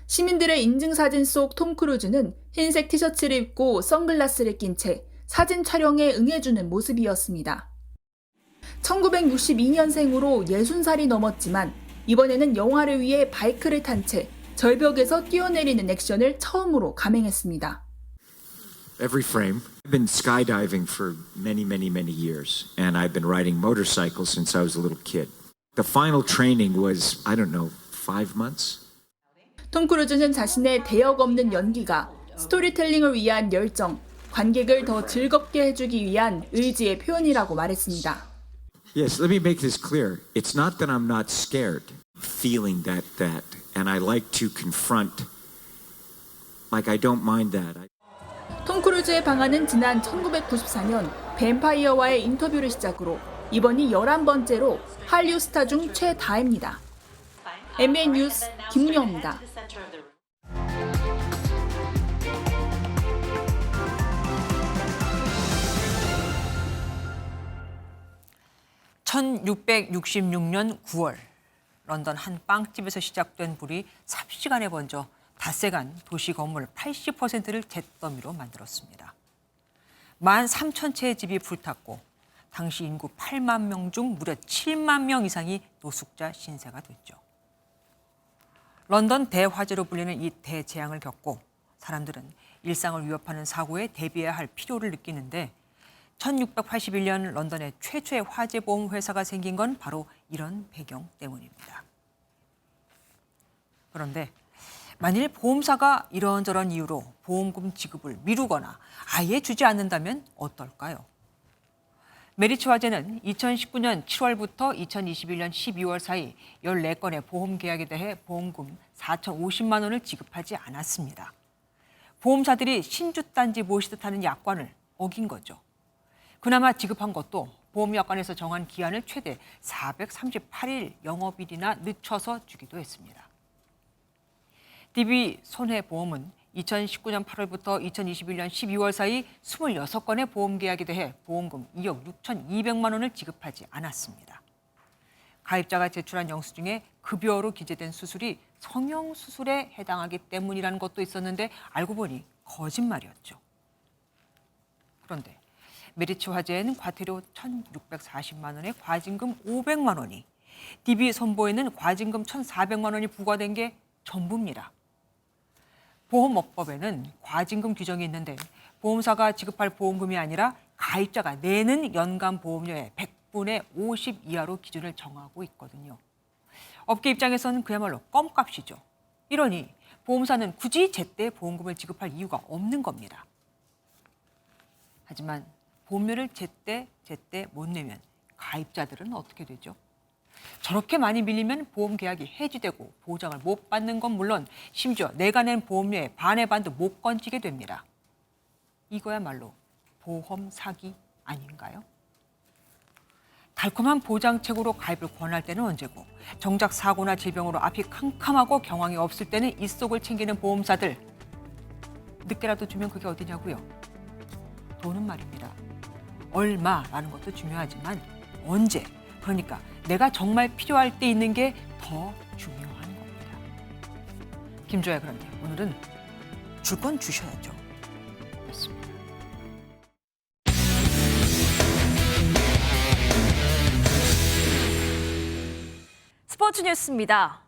시민들의 인증사진 속 톰 크루즈는 흰색 티셔츠를 입고 선글라스를 낀 채 사진 촬영에 응해주는 모습이었습니다. 1962년생으로 60살이 넘었지만 이번에는 영화를 위해 바이크를 탄 채 절벽에서 뛰어내리는 액션을 처음으로 감행했습니다. Every frame. I've been skydiving for many years, and I've been riding motorcycles since I was a little kid. The final training was, I don't know, 5 months? 톰 크루즈는 자신의 대역 없는 연기가 스토리텔링을 위한 열정, 관객을 더 즐겁게 해주기 위한 의지의 표현이라고 말했습니다. Yes, let me make this clear. It's not that I'm not scared, feeling that, and I like to confront, like I don't mind that. 톰 크루즈의 방안은 지난 1994년 뱀파이어와의 인터뷰를 시작으로 이번이 11번째로 한류 스타 중 최다입니다. MBN 뉴스 김문영입니다. (1666년 9월) 런던 한 빵집에서 시작된 불이 삽시간에 번져 닷새간 도시 건물 80%를 잿더미로 만들었습니다. 13,000채의 집이 불탔고 당시 인구 8만 명 중 무려 7만 명 이상이 노숙자 신세가 됐죠. 런던 대화재로 불리는 이 대재앙을 겪고 사람들은 일상을 위협하는 사고에 대비해야 할 필요를 느끼는데 1681년 런던에 최초의 화재보험 회사가 생긴 건 바로 이런 배경 때문입니다. 그런데 만일 보험사가 이런저런 이유로 보험금 지급을 미루거나 아예 주지 않는다면 어떨까요? 메리츠 화재는 2019년 7월부터 2021년 12월 사이 14건의 보험 계약에 대해 보험금 4,050만 원을 지급하지 않았습니다. 보험사들이 신주단지 모시듯 하는 약관을 어긴 거죠. 그나마 지급한 것도 보험약관에서 정한 기한을 최대 438일 영업일이나 늦춰서 주기도 했습니다. DB 손해보험은 2019년 8월부터 2021년 12월 사이 26건의 보험 계약에 대해 보험금 2억 6,200만 원을 지급하지 않았습니다. 가입자가 제출한 영수증에 급여로 기재된 수술이 성형수술에 해당하기 때문이라는 것도 있었는데 알고 보니 거짓말이었죠. 그런데 메리츠 화재에는 과태료 1,640만 원에 과징금 500만 원이, DB 선보에는 과징금 1,400만 원이 부과된 게 전부입니다. 보험업법에는 과징금 규정이 있는데 보험사가 지급할 보험금이 아니라 가입자가 내는 연간 보험료의 100분의 50 이하로 기준을 정하고 있거든요. 업계 입장에서는 그야말로 껌값이죠. 이러니 보험사는 굳이 제때 보험금을 지급할 이유가 없는 겁니다. 하지만 보험료를 제때 못 내면 가입자들은 어떻게 되죠? 저렇게 많이 밀리면 보험 계약이 해지되고 보장을 못 받는 건 물론 심지어 내가 낸 보험료의 반의 반도 못 건지게 됩니다. 이거야말로 보험 사기 아닌가요? 달콤한 보장책으로 가입을 권할 때는 언제고 정작 사고나 질병으로 앞이 캄캄하고 경황이 없을 때는 이 속을 챙기는 보험사들. 늦게라도 주면 그게 어디냐고요? 돈은 말입니다. 얼마라는 것도 중요하지만 언제, 그러니까 내가 정말 필요할 때 있는 게 더 중요한 겁니다. 김조야, 그런데 오늘은 줄 건 주셔야죠. 그렇습니다. 스포츠 뉴스입니다.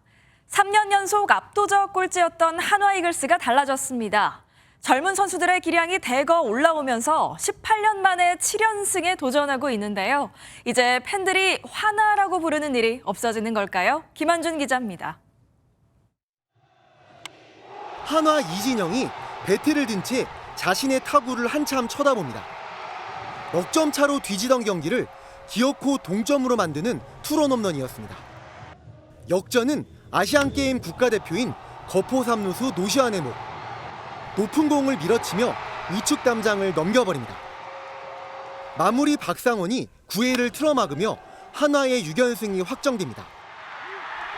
3년 연속 압도적 꼴찌였던 한화 이글스가 달라졌습니다. 젊은 선수들의 기량이 대거 올라오면서 18년 만에 7연승에 도전하고 있는데요. 이제 팬들이 화나라고 부르는 일이 없어지는 걸까요? 김한준 기자입니다. 한화 이진영이 배트를 든 채 자신의 타구를 한참 쳐다봅니다. 넉 점 차로 뒤지던 경기를 기어코 동점으로 만드는 투런 홈런이었습니다. 역전은 아시안게임 국가대표인 거포 3루수 노시환의 목. 높은 공을 밀어치며 우측 담장을 넘겨버립니다. 마무리 박상원이 9회를 틀어막으며 한화의 6연승이 확정됩니다.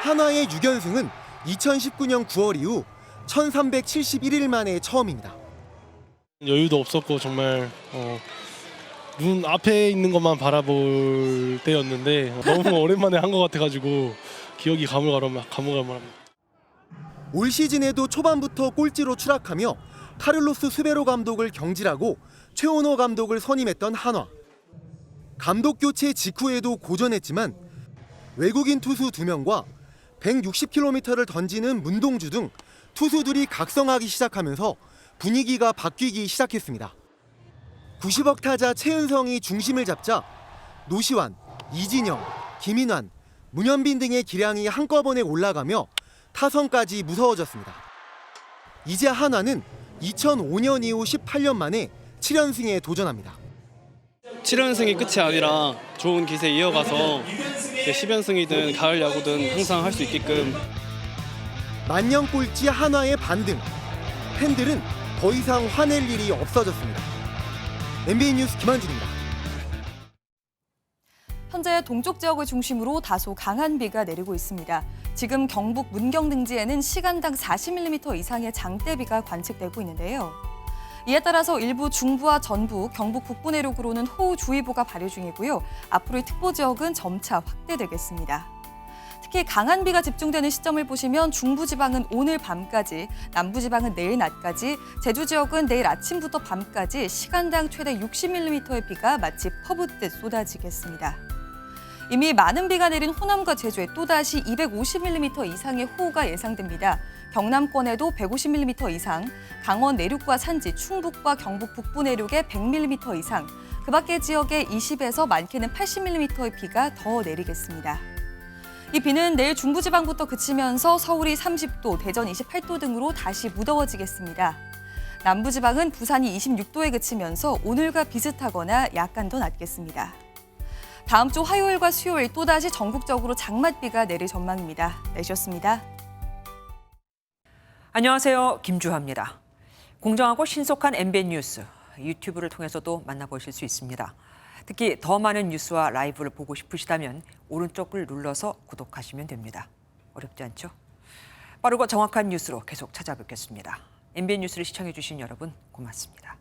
한화의 6연승은 2019년 9월 이후 1371일 만에 처음입니다. 여유도 없었고 정말 눈 앞에 있는 것만 바라볼 때였는데 너무 오랜만에 한 것 같아가지고 기억이 가물가물합니다. 올 시즌에도 초반부터 꼴찌로 추락하며 카를로스 스베로 감독을 경질하고 최원호 감독을 선임했던 한화. 감독 교체 직후에도 고전했지만 외국인 투수 2명과 160km를 던지는 문동주 등 투수들이 각성하기 시작하면서 분위기가 바뀌기 시작했습니다. 90억 타자 최은성이 중심을 잡자 노시환, 이진영, 김인환, 문현빈 등의 기량이 한꺼번에 올라가며 타선까지 무서워졌습니다. 이제 한화는 2005년 이후 18년 만에 7연승에 도전합니다. 7연승이 끝이 아니라 좋은 기세 이어가서 10연승이든 가을 야구든 항상 할 수 있게끔. 만년 꼴찌 한화의 반등. 팬들은 더 이상 화낼 일이 없어졌습니다. MBN 뉴스 김한준입니다. 현재 동쪽 지역을 중심으로 다소 강한 비가 내리고 있습니다. 지금 경북 문경 등지에는 시간당 40mm 이상의 장대비가 관측되고 있는데요. 이에 따라서 일부 중부와 전북, 경북 북부 내륙으로는 호우주의보가 발효 중이고요. 앞으로의 특보 지역은 점차 확대되겠습니다. 특히 강한 비가 집중되는 시점을 보시면 중부지방은 오늘 밤까지, 남부지방은 내일 낮까지, 제주 지역은 내일 아침부터 밤까지 시간당 최대 60mm의 비가 마치 퍼붓듯 쏟아지겠습니다. 이미 많은 비가 내린 호남과 제주에 또다시 250mm 이상의 호우가 예상됩니다. 경남권에도 150mm 이상, 강원 내륙과 산지, 충북과 경북 북부 내륙에 100mm 이상, 그 밖의 지역에 20에서 많게는 80mm의 비가 더 내리겠습니다. 이 비는 내일 중부지방부터 그치면서 서울이 30도, 대전 28도 등으로 다시 무더워지겠습니다. 남부지방은 부산이 26도에 그치면서 오늘과 비슷하거나 약간 더 낮겠습니다. 다음 주 화요일과 수요일 또다시 전국적으로 장맛비가 내릴 전망입니다. 내셨습니다. 안녕하세요. 김주하입니다. 공정하고 신속한 MBN 뉴스, 유튜브를 통해서도 만나보실 수 있습니다. 특히 더 많은 뉴스와 라이브를 보고 싶으시다면 오른쪽을 눌러서 구독하시면 됩니다. 어렵지 않죠? 빠르고 정확한 뉴스로 계속 찾아뵙겠습니다. MBN 뉴스를 시청해주신 여러분 고맙습니다.